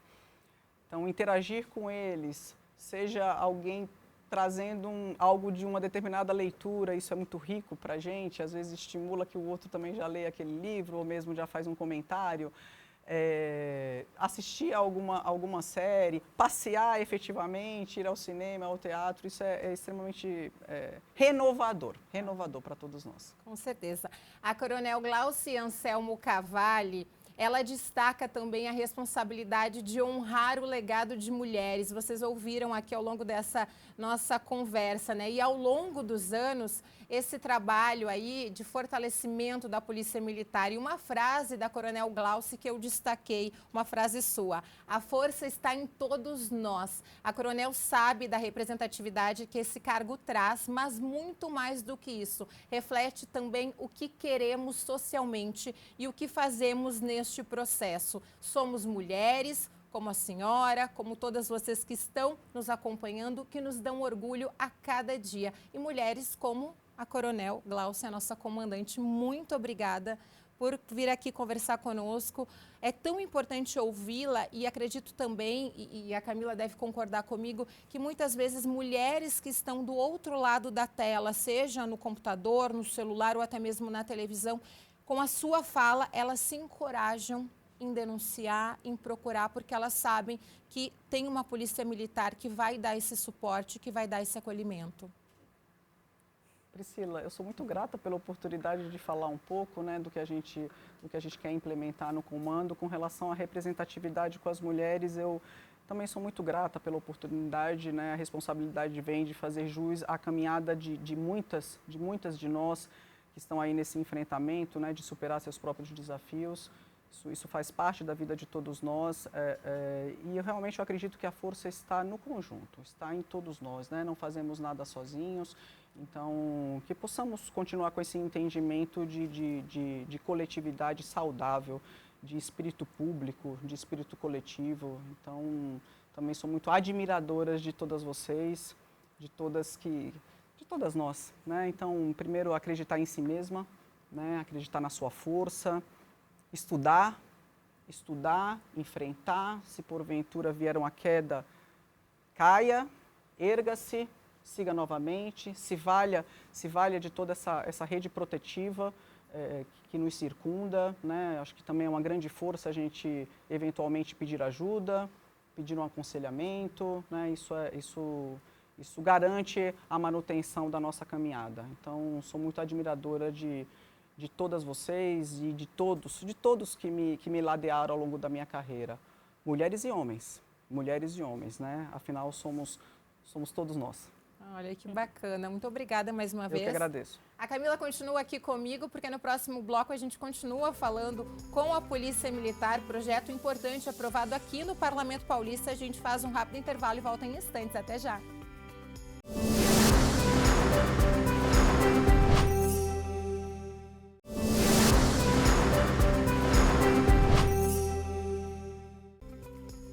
Então interagir com eles, seja alguém trazendo algo de uma determinada leitura, isso é muito rico para a gente, às vezes estimula que o outro também já leia aquele livro, ou mesmo já faz um comentário, assistir a alguma série, passear efetivamente, ir ao cinema, ao teatro, isso é extremamente renovador para todos nós. Com certeza. A Coronel Glauce Anselmo Cavalli, ela destaca também a responsabilidade de honrar o legado de mulheres. Vocês ouviram aqui ao longo dessa nossa conversa, né? E ao longo dos anos, esse trabalho aí de fortalecimento da Polícia Militar. E uma frase da Coronel Glauce que eu destaquei, uma frase sua: a força está em todos nós. A Coronel sabe da representatividade que esse cargo traz, mas muito mais do que isso, reflete também o que queremos socialmente e o que fazemos neste processo. Somos mulheres, como a senhora, como todas vocês que estão nos acompanhando, que nos dão orgulho a cada dia. E mulheres como a Coronel Glauce, a nossa comandante, muito obrigada por vir aqui conversar conosco. É tão importante ouvi-la e acredito também, e a Camila deve concordar comigo, que muitas vezes mulheres que estão do outro lado da tela, seja no computador, no celular ou até mesmo na televisão, com a sua fala, elas se encorajam em denunciar, em procurar, porque elas sabem que tem uma polícia militar que vai dar esse suporte, que vai dar esse acolhimento. Priscila, eu sou muito grata pela oportunidade de falar um pouco, né, do que a gente quer implementar no comando com relação à representatividade com as mulheres. Eu também sou muito grata pela oportunidade, né, a responsabilidade vem de fazer jus à caminhada de muitas de nós que estão aí nesse enfrentamento, né, de superar seus próprios desafios. Isso faz parte da vida de todos nós e realmente eu acredito que a força está no conjunto, está em todos nós, né? Não fazemos nada sozinhos, então que possamos continuar com esse entendimento de coletividade saudável, de espírito público, de espírito coletivo. Então também sou muito admiradora de todas vocês, de todas nós, né? Então primeiro acreditar em si mesma, né? Acreditar na sua força. Estudar, enfrentar, se porventura vier uma queda, caia, erga-se, siga novamente, se valha de toda essa rede protetiva que nos circunda, né? Acho que também é uma grande força a gente eventualmente pedir ajuda, pedir um aconselhamento, né? Isso garante a manutenção da nossa caminhada. Então, sou muito admiradora de todas vocês e de todos que me ladearam ao longo da minha carreira. Mulheres e homens, né? Afinal, somos todos nós. Olha que bacana, muito obrigada mais uma vez. Eu que agradeço. A Camila continua aqui comigo, porque no próximo bloco a gente continua falando com a Polícia Militar, projeto importante aprovado aqui no Parlamento Paulista. A gente faz um rápido intervalo e volta em instantes. Até já.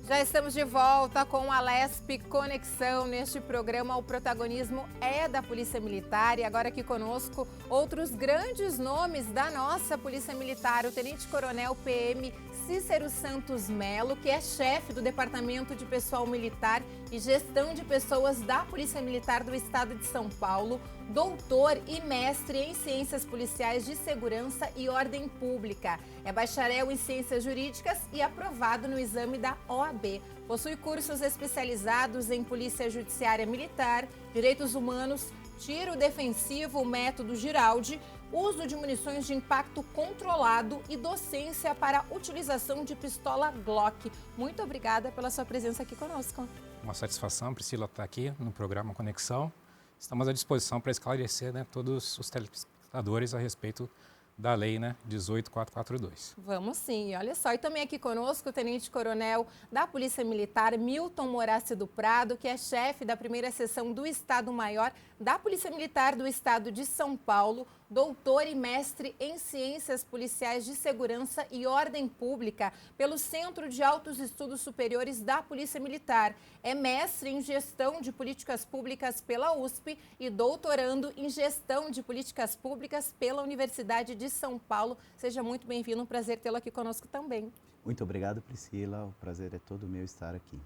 Já estamos de volta com a Lesp Conexão. Neste programa, o protagonismo é da Polícia Militar e agora aqui conosco outros grandes nomes da nossa Polícia Militar. O Tenente Coronel PM Cícero Santos Melo, que é chefe do Departamento de Pessoal Militar e Gestão de Pessoas da Polícia Militar do Estado de São Paulo, doutor e mestre em Ciências Policiais de Segurança e Ordem Pública. É bacharel em Ciências Jurídicas e aprovado no exame da OAB. Possui cursos especializados em Polícia Judiciária Militar, Direitos Humanos, tiro defensivo, método Giraldi, uso de munições de impacto controlado e docência para utilização de pistola Glock. Muito obrigada pela sua presença aqui conosco. Uma satisfação, Priscila, estar aqui no programa Conexão. Estamos à disposição para esclarecer, né, todos os telespectadores a respeito da lei, né, 18442. Vamos sim, olha só. E também aqui conosco o tenente-coronel da Polícia Militar, Milton Moraci do Prado, que é chefe da primeira seção do Estado-Maior da Polícia Militar do Estado de São Paulo, doutor e mestre em Ciências Policiais de Segurança e Ordem Pública pelo Centro de Altos Estudos Superiores da Polícia Militar. É mestre em Gestão de Políticas Públicas pela USP e doutorando em Gestão de Políticas Públicas pela Universidade de São Paulo. Seja muito bem-vindo, um prazer tê-lo aqui conosco também. Muito obrigado, Priscila. O prazer é todo meu estar aqui.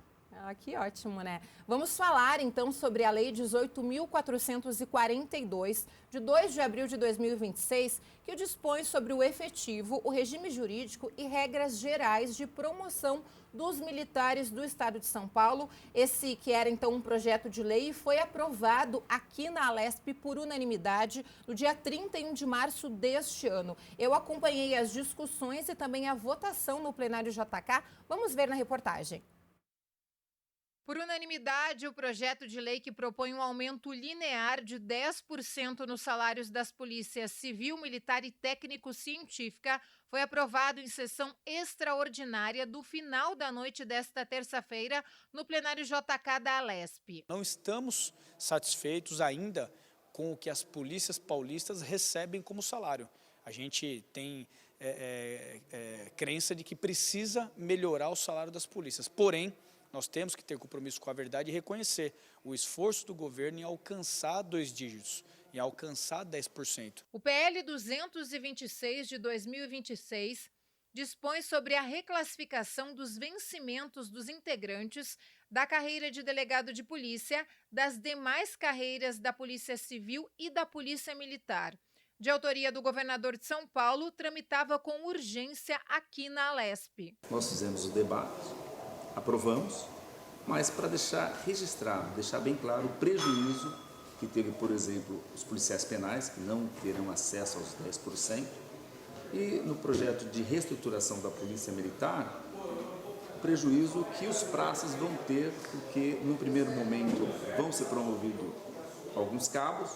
Ah, que ótimo, né? Vamos falar, então, sobre a Lei 18.442, de 2 de abril de 2026, que dispõe sobre o efetivo, o regime jurídico e regras gerais de promoção dos militares do Estado de São Paulo. Esse que era, então, um projeto de lei foi aprovado aqui na Alesp por unanimidade no dia 31 de março deste ano. Eu acompanhei as discussões e também a votação no plenário JK. Vamos ver na reportagem. Por unanimidade, o projeto de lei que propõe um aumento linear de 10% nos salários das polícias civil, militar e técnico-científica foi aprovado em sessão extraordinária do final da noite desta terça-feira no plenário JK da Alesp. Não estamos satisfeitos ainda com o que as polícias paulistas recebem como salário. A gente tem crença de que precisa melhorar o salário das polícias, porém, nós temos que ter compromisso com a verdade e reconhecer o esforço do governo em alcançar 2 dígitos, em alcançar 10%. O PL 226 de 2026 dispõe sobre a reclassificação dos vencimentos dos integrantes da carreira de delegado de polícia, das demais carreiras da Polícia Civil e da Polícia Militar. De autoria do governador de São Paulo, tramitava com urgência aqui na Alesp. Nós fizemos o debate, aprovamos, mas para deixar registrado, deixar bem claro o prejuízo que teve, por exemplo, os policiais penais, que não terão acesso aos 10%, e no projeto de reestruturação da Polícia Militar, o prejuízo que os praças vão ter, porque no primeiro momento vão ser promovidos alguns cabos,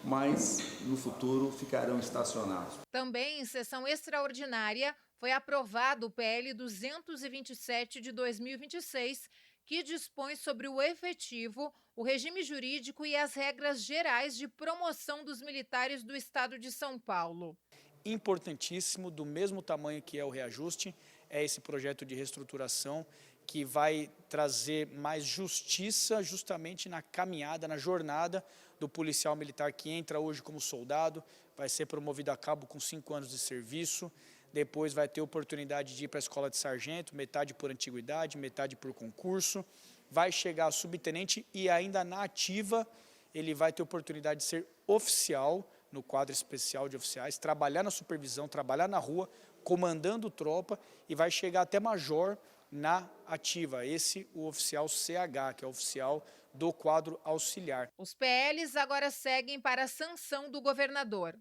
mas no futuro ficarão estacionados. Também em sessão extraordinária foi aprovado o PL 227 de 2026, que dispõe sobre o efetivo, o regime jurídico e as regras gerais de promoção dos militares do Estado de São Paulo. Importantíssimo, do mesmo tamanho que é o reajuste, é esse projeto de reestruturação que vai trazer mais justiça justamente na caminhada, na jornada do policial militar que entra hoje como soldado, vai ser promovido a cabo com 5 anos de serviço, depois vai ter oportunidade de ir para a escola de sargento, metade por antiguidade, metade por concurso, vai chegar a subtenente e ainda na ativa ele vai ter oportunidade de ser oficial no quadro especial de oficiais, trabalhar na supervisão, trabalhar na rua, comandando tropa e vai chegar até major na ativa, esse o oficial CH, que é o oficial do quadro auxiliar. Os PLs agora seguem para a sanção do governador.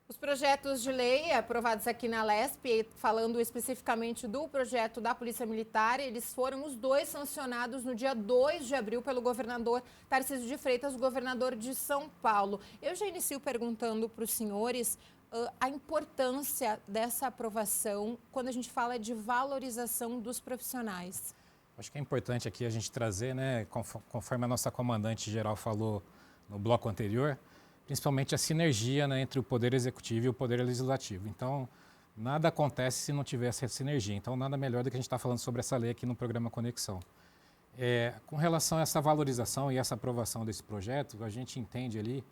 Os projetos de lei aprovados aqui na Alesp, falando especificamente do projeto da Polícia Militar, eles foram os dois sancionados no dia 2 de abril pelo governador Tarcísio de Freitas, governador de São Paulo. Eu já inicio perguntando para os senhores a importância dessa aprovação quando a gente fala de valorização dos profissionais. Acho que é importante aqui a gente trazer, né, conforme a nossa comandante-geral falou no bloco anterior, principalmente a sinergia, né, entre o Poder Executivo e o Poder Legislativo. Então, nada acontece se não tiver essa sinergia. Então, nada melhor do que a gente estar falando sobre essa lei aqui no programa Conexão. Com relação a essa valorização e essa aprovação desse projeto, a gente entende ali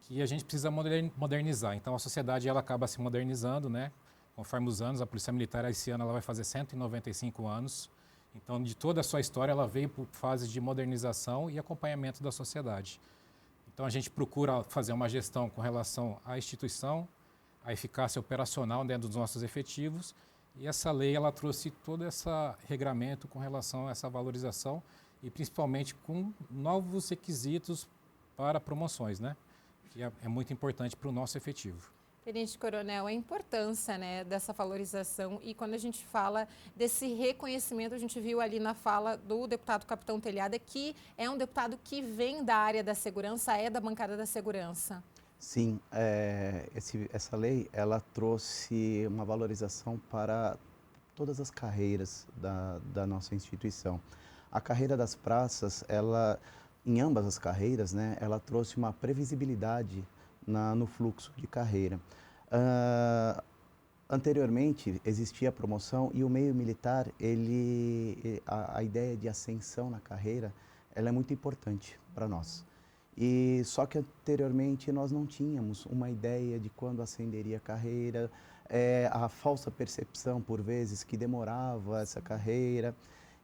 que a gente precisa modernizar. Então, a sociedade ela acaba se modernizando, né? Conforme os anos, a Polícia Militar esse ano ela vai fazer 195 anos. Então, de toda a sua história, ela veio por fases de modernização e acompanhamento da sociedade. Então, a gente procura fazer uma gestão com relação à instituição, à eficácia operacional dentro dos nossos efetivos. E essa lei, ela trouxe todo esse regramento com relação a essa valorização e principalmente com novos requisitos para promoções, né? Que é muito importante para o nosso efetivo. Tenente Coronel, a importância, né, dessa valorização, e quando a gente fala desse reconhecimento, a gente viu ali na fala do deputado Capitão Telhada, que é um deputado que vem da área da segurança, é da bancada da segurança. Sim, essa lei, ela trouxe uma valorização para todas as carreiras da nossa instituição. A carreira das praças, ela, em ambas as carreiras, né, ela trouxe uma previsibilidade no fluxo de carreira. Anteriormente, existia a promoção e o meio militar, a ideia de ascensão na carreira, ela é muito importante para nós. E só que anteriormente nós não tínhamos uma ideia de quando ascenderia a carreira, a falsa percepção, por vezes, que demorava essa carreira.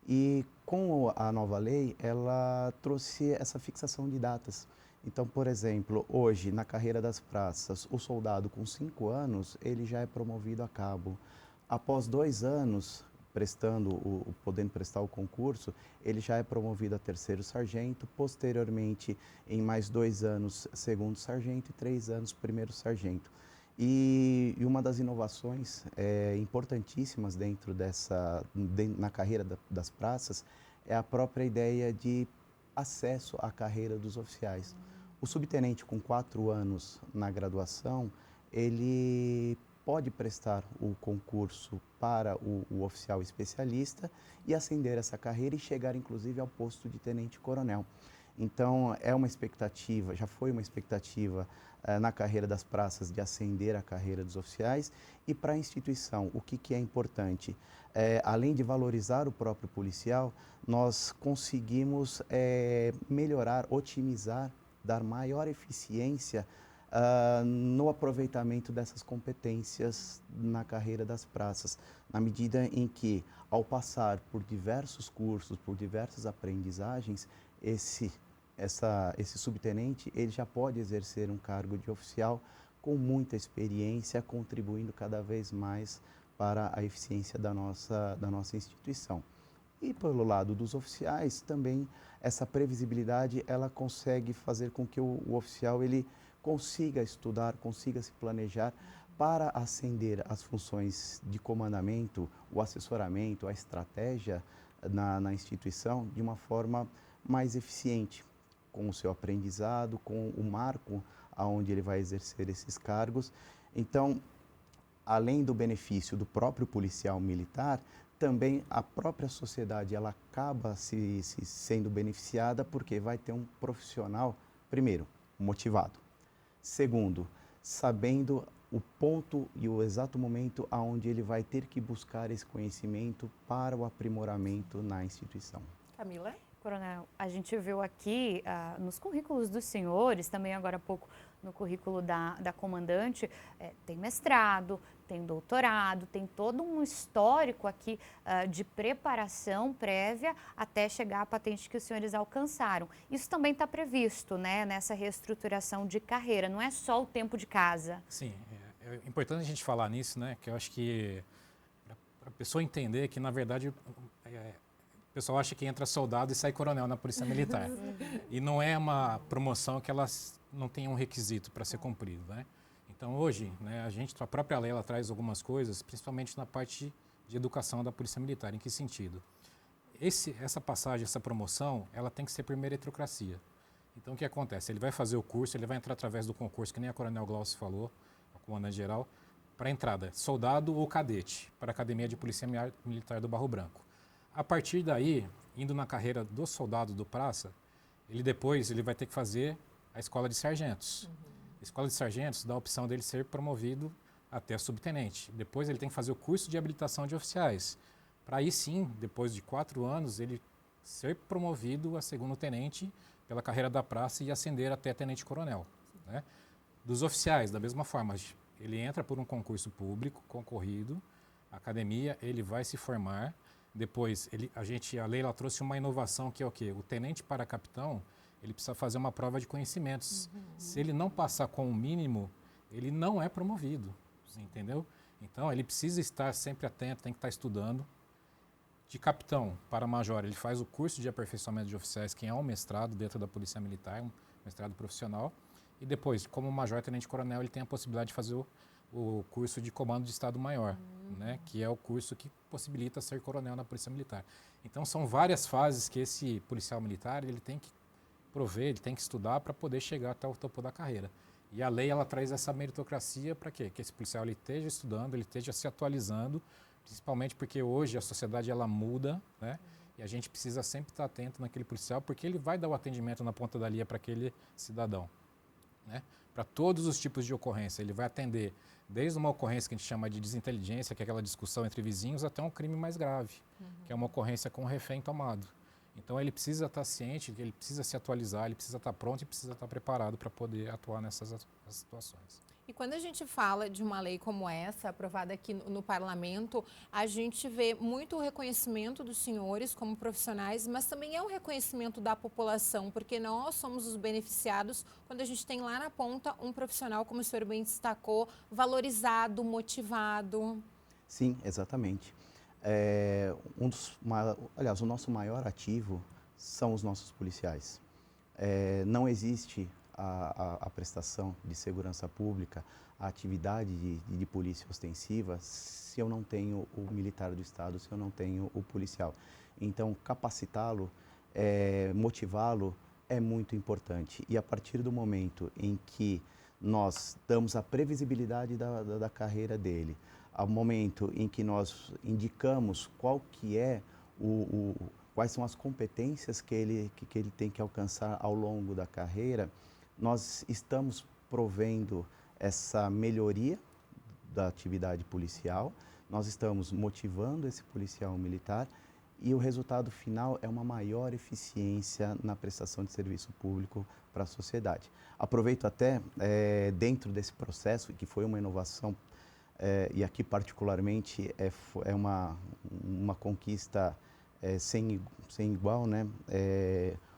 E com a nova lei, ela trouxe essa fixação de datas. Então, por exemplo, hoje, na carreira das praças, o soldado com 5 anos, ele já é promovido a cabo. Após 2 anos, podendo prestar o concurso, ele já é promovido a 3º sargento, posteriormente, em mais 2 anos, 2º sargento e 3 anos, 1º sargento. E uma das inovações importantíssimas na carreira das praças é a própria ideia de acesso à carreira dos oficiais. O subtenente com 4 anos na graduação, ele pode prestar o concurso para o oficial especialista e ascender essa carreira e chegar, inclusive, ao posto de tenente-coronel. Então, é uma expectativa, já foi uma expectativa na carreira das praças de ascender a carreira dos oficiais. E para a instituição, o que é importante? Além de valorizar o próprio policial, nós conseguimos melhorar, otimizar, dar maior eficiência no aproveitamento dessas competências na carreira das praças, na medida em que, ao passar por diversos cursos, por diversas aprendizagens, esse subtenente ele já pode exercer um cargo de oficial com muita experiência, contribuindo cada vez mais para a eficiência da nossa instituição. E pelo lado dos oficiais, também essa previsibilidade ela consegue fazer com que o oficial ele consiga estudar, consiga se planejar para ascender as funções de comandamento, o assessoramento, a estratégia na instituição de uma forma mais eficiente, com o seu aprendizado, com o marco aonde ele vai exercer esses cargos. Então, além do benefício do próprio policial militar, também a própria sociedade ela acaba sendo beneficiada porque vai ter um profissional, primeiro, motivado. Segundo, sabendo o ponto e o exato momento aonde ele vai ter que buscar esse conhecimento para o aprimoramento na instituição. Camila? Coronel, a gente viu aqui nos currículos dos senhores, também agora há pouco no currículo da comandante, tem mestrado, tem doutorado, tem todo um histórico aqui de preparação prévia até chegar à patente que os senhores alcançaram. Isso também está previsto, né, nessa reestruturação de carreira, não é só o tempo de casa. Sim, é importante a gente falar nisso, né, que eu acho que para a pessoa entender que, na verdade, o pessoal acha que entra soldado e sai coronel na Polícia Militar. E não é uma promoção que elas não tem um requisito para ser cumprido, né? Então, hoje, né, a própria lei ela traz algumas coisas, principalmente na parte de educação da Polícia Militar. Em que sentido? Essa passagem, essa promoção, ela tem que ser por meritocracia. Então, o que acontece? Ele vai fazer o curso, ele vai entrar através do concurso, que nem a Coronel Glaucio falou, o comandante-geral, para entrada, soldado ou cadete, para a Academia de Polícia Militar do Barro Branco. A partir daí, indo na carreira do soldado do praça, ele vai ter que fazer a escola de sargentos. A escola de sargentos dá a opção dele ser promovido até subtenente. Depois ele tem que fazer o curso de habilitação de oficiais. Para aí sim, depois de 4 anos, ele ser promovido a segundo tenente pela carreira da praça e ascender até tenente-coronel. Né? Dos oficiais, da mesma forma, ele entra por um concurso público, concorrido, a academia, ele vai se formar. Depois, a lei ela trouxe uma inovação que é o quê? O tenente para capitão, ele precisa fazer uma prova de conhecimentos. Se ele não passar com o mínimo, ele não é promovido, entendeu? Então, ele precisa estar sempre atento, tem que estar estudando. De capitão para major, ele faz o curso de aperfeiçoamento de oficiais, que é um mestrado dentro da Polícia Militar, mestrado profissional. E depois, como major tenente-coronel, ele tem a possibilidade de fazer o curso de comando de Estado-Maior, né, que é o curso que possibilita ser coronel na Polícia Militar. Então, são várias fases que esse policial militar ele tem que prover, ele tem que estudar para poder chegar até o topo da carreira. E a lei ela traz essa meritocracia para quê? Que esse policial ele esteja estudando, ele esteja se atualizando, principalmente porque hoje a sociedade ela muda, né? E a gente precisa sempre estar atento naquele policial, porque ele vai dar o atendimento na ponta da linha para aquele cidadão, né? Para todos os tipos de ocorrência. Ele vai atender desde uma ocorrência que a gente chama de desinteligência, que é aquela discussão entre vizinhos, até um crime mais grave, que é uma ocorrência com um refém tomado. Então ele precisa estar ciente, ele precisa se atualizar, ele precisa estar pronto e precisa estar preparado para poder atuar nessas situações. E quando a gente fala de uma lei como essa, aprovada aqui no parlamento, a gente vê muito o reconhecimento dos senhores como profissionais, mas também é um reconhecimento da população, porque nós somos os beneficiados quando a gente tem lá na ponta um profissional, como o senhor bem destacou, valorizado, motivado. Sim, exatamente. Aliás, o nosso maior ativo são os nossos policiais. Não existe a prestação de segurança pública, a atividade de polícia ostensiva, se eu não tenho o militar do Estado, se eu não tenho o policial. Então, capacitá-lo, motivá-lo é muito importante. E a partir do momento em que nós damos a previsibilidade da carreira dele, ao momento em que nós indicamos quais são as competências que ele tem que alcançar ao longo da carreira, nós estamos provendo essa melhoria da atividade policial, nós estamos motivando esse policial militar e o resultado final é uma maior eficiência na prestação de serviço público para a sociedade. Aproveito até, dentro desse processo, que foi uma inovação, e aqui particularmente é uma conquista sem igual, né?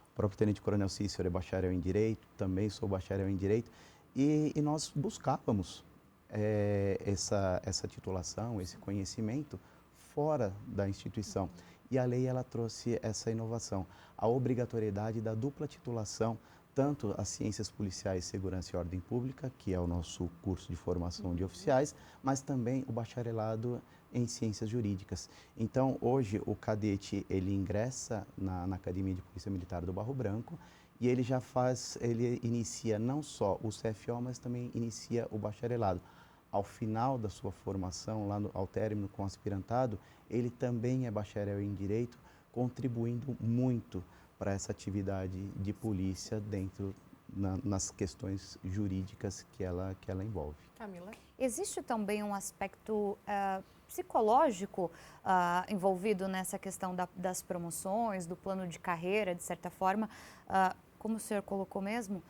O próprio tenente-coronel Cícero é bacharel em Direito, também sou bacharel em Direito, e nós buscávamos essa titulação, esse conhecimento fora da instituição. E a lei ela trouxe essa inovação, a obrigatoriedade da dupla titulação, tanto as Ciências Policiais, Segurança e Ordem Pública, que é o nosso curso de formação de oficiais, mas também o bacharelado em Ciências Jurídicas. Então, hoje, o cadete, ele ingressa na Academia de Polícia Militar do Barro Branco e ele ele inicia não só o CFO, mas também inicia o bacharelado. Ao final da sua formação, ao término com o aspirantado, ele também é bacharel em Direito, contribuindo muito para essa atividade de polícia dentro nas questões jurídicas que ela envolve. Camila? Existe também um aspecto psicológico envolvido nessa questão das promoções, do plano de carreira, de certa forma. Como o senhor colocou mesmo,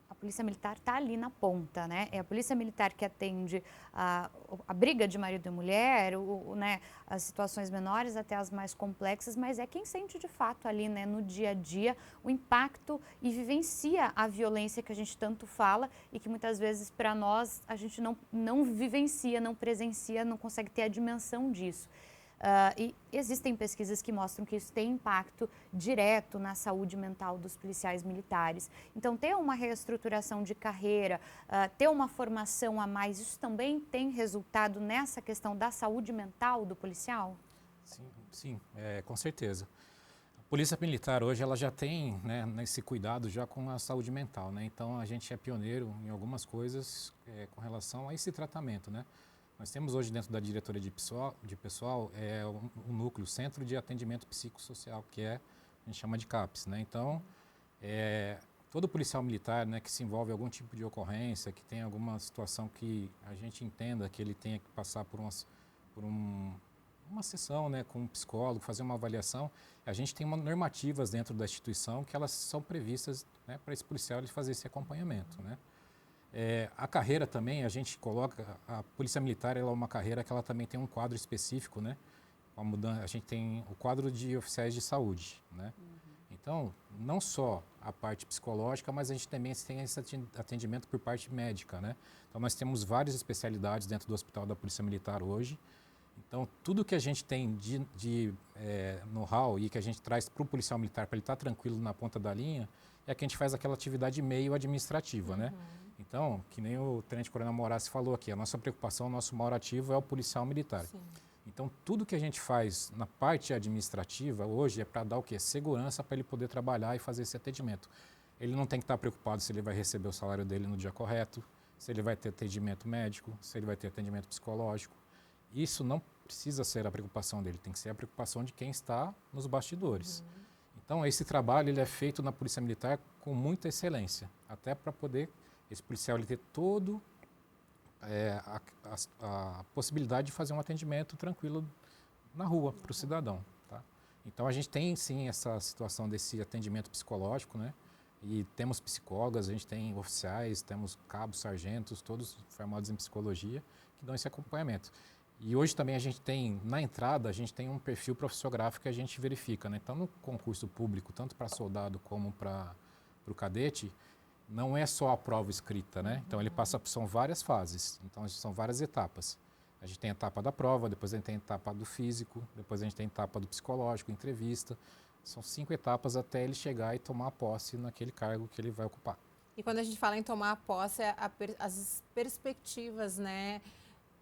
a Polícia Militar está ali na ponta, né? É a Polícia Militar que atende a briga de marido e mulher, né, as situações menores até as mais complexas, mas é quem sente de fato ali, né, no dia a dia o impacto e vivencia a violência que a gente tanto fala e que muitas vezes para nós a gente não vivencia, não presencia, não consegue ter a dimensão disso. E existem pesquisas que mostram que isso tem impacto direto na saúde mental dos policiais militares. Então, ter uma reestruturação de carreira, ter uma formação a mais, isso também tem resultado nessa questão da saúde mental do policial? Sim, com certeza. A Polícia Militar hoje ela já tem, né, esse cuidado já com a saúde mental, né? Então, a gente é pioneiro em algumas coisas com relação a esse tratamento, né? Nós temos hoje dentro da diretoria de pessoal um núcleo, Centro de Atendimento Psicossocial, que a gente chama de CAPS, né? Então, todo policial militar, né, que se envolve em algum tipo de ocorrência, que tem alguma situação que a gente entenda que ele tenha que passar por uma sessão, né, com um psicólogo, fazer uma avaliação, a gente tem normativas dentro da instituição que elas são previstas, né, para esse policial ele fazer esse acompanhamento, né? A carreira também, a gente coloca, a Polícia Militar ela é uma carreira que ela também tem um quadro específico, né? A gente tem o quadro de oficiais de saúde, né? Então, não só a parte psicológica, mas a gente também tem esse atendimento por parte médica, né? Então, nós temos várias especialidades dentro do Hospital da Polícia Militar hoje. Então, tudo que a gente tem de know-how e que a gente traz para o policial militar, para ele estar tranquilo na ponta da linha, é que a gente faz aquela atividade meio administrativa, né? Então, que nem o Tenente Coronel Morassi falou aqui, a nossa preocupação, o nosso maior ativo é o policial militar. Sim. Então, tudo que a gente faz na parte administrativa hoje é para dar o quê? Segurança para ele poder trabalhar e fazer esse atendimento. Ele não tem que estar preocupado se ele vai receber o salário dele no dia correto, se ele vai ter atendimento médico, se ele vai ter atendimento psicológico. Isso não precisa ser a preocupação dele, tem que ser a preocupação de quem está nos bastidores. Então, esse trabalho ele é feito na Polícia Militar com muita excelência, até para poder esse policial ele ter todo a possibilidade de fazer um atendimento tranquilo na rua para o cidadão. Tá? Então, a gente tem, sim, essa situação desse atendimento psicológico, né? E temos psicólogas, a gente tem oficiais, temos cabos, sargentos, todos formados em psicologia, que dão esse acompanhamento. E hoje também a gente tem, na entrada, a gente tem um perfil profissiográfico que a gente verifica, né? Então, no concurso público, tanto para soldado como para o cadete, não é só a prova escrita, né? Então, são várias fases, então são várias etapas. A gente tem a etapa da prova, depois a gente tem a etapa do físico, depois a gente tem a etapa do psicológico, entrevista. São 5 etapas até ele chegar e tomar posse naquele cargo que ele vai ocupar. E quando a gente fala em tomar posse, as perspectivas, né?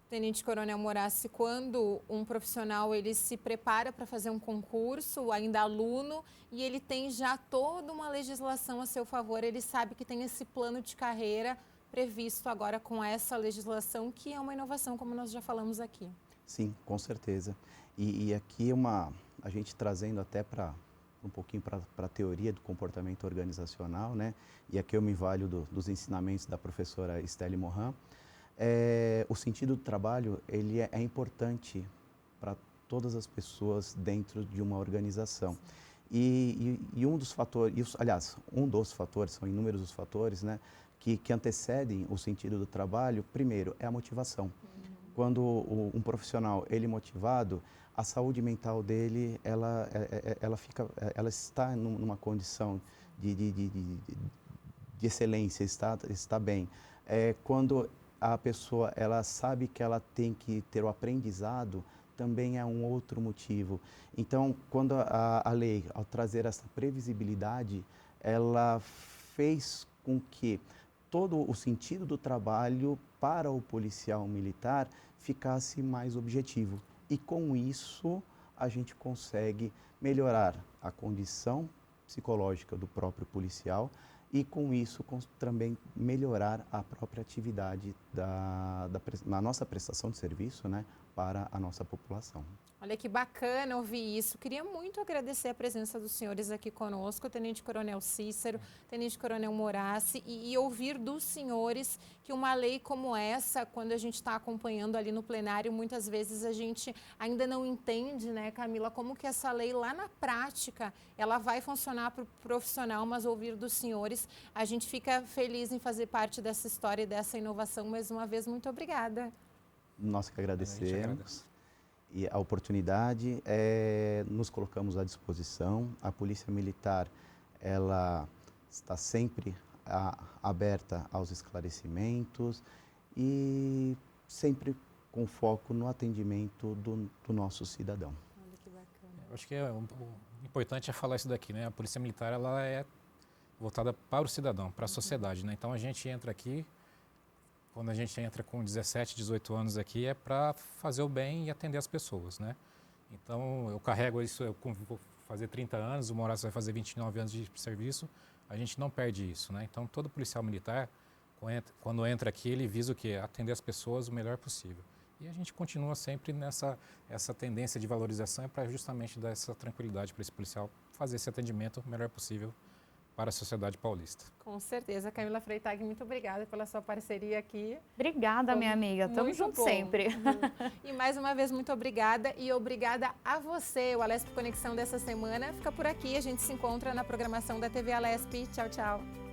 Tenente Coronel Morassi, quando um profissional ele se prepara para fazer um concurso, ainda aluno, e ele tem já toda uma legislação a seu favor, ele sabe que tem esse plano de carreira previsto agora com essa legislação, que é uma inovação, como nós já falamos aqui. Sim, com certeza. E aqui a gente trazendo até para um pouquinho para a teoria do comportamento organizacional, né? E aqui eu me valho dos ensinamentos da professora Estelle Morin. O sentido do trabalho ele é importante para todas as pessoas dentro de uma organização. E um dos fatores, aliás, um dos fatores, são inúmeros os fatores, né, que antecedem o sentido do trabalho, primeiro, é a motivação. Quando um profissional ele é motivado, a saúde mental dele, ela está numa condição de excelência, está bem. Quando a pessoa ela sabe que ela tem que ter o aprendizado, também é um outro motivo. Então, quando a lei, ao trazer essa previsibilidade, ela fez com que todo o sentido do trabalho para o policial militar ficasse mais objetivo. E com isso, a gente consegue melhorar a condição psicológica do próprio policial e com isso também melhorar a própria atividade na nossa prestação de serviço, né, para a nossa população. Olha que bacana ouvir isso. Queria muito agradecer a presença dos senhores aqui conosco, Tenente Coronel Cícero, Tenente Coronel Morassi, e ouvir dos senhores que uma lei como essa, quando a gente está acompanhando ali no plenário, muitas vezes a gente ainda não entende, né, Camila, como que essa lei lá na prática, ela vai funcionar para o profissional, mas ouvir dos senhores, a gente fica feliz em fazer parte dessa história e dessa inovação. Mais uma vez, muito obrigada. Nós que agradecemos. E a oportunidade, nos colocamos à disposição. A Polícia Militar, ela está sempre aberta aos esclarecimentos e sempre com foco no atendimento do nosso cidadão. Olha que bacana. Eu acho que o importante é falar isso daqui, né? A Polícia Militar, ela é voltada para o cidadão, para a sociedade, né? Então, a gente entra aqui, quando a gente entra com 17, 18 anos aqui, é para fazer o bem e atender as pessoas, né? Então, eu carrego isso, eu vou fazer 30 anos, o Morassi vai fazer 29 anos de serviço, a gente não perde isso, né? Então, todo policial militar, quando entra aqui, ele visa o quê? Atender as pessoas o melhor possível. E a gente continua sempre essa tendência de valorização para justamente dar essa tranquilidade para esse policial fazer esse atendimento o melhor possível para a sociedade paulista. Com certeza. Camila Freitag, muito obrigada pela sua parceria aqui. Obrigada, minha amiga. Estamos juntos sempre. E mais uma vez, muito obrigada. E obrigada a você. O Alesp Conexão dessa semana fica por aqui. A gente se encontra na programação da TV Alesp. Tchau, tchau.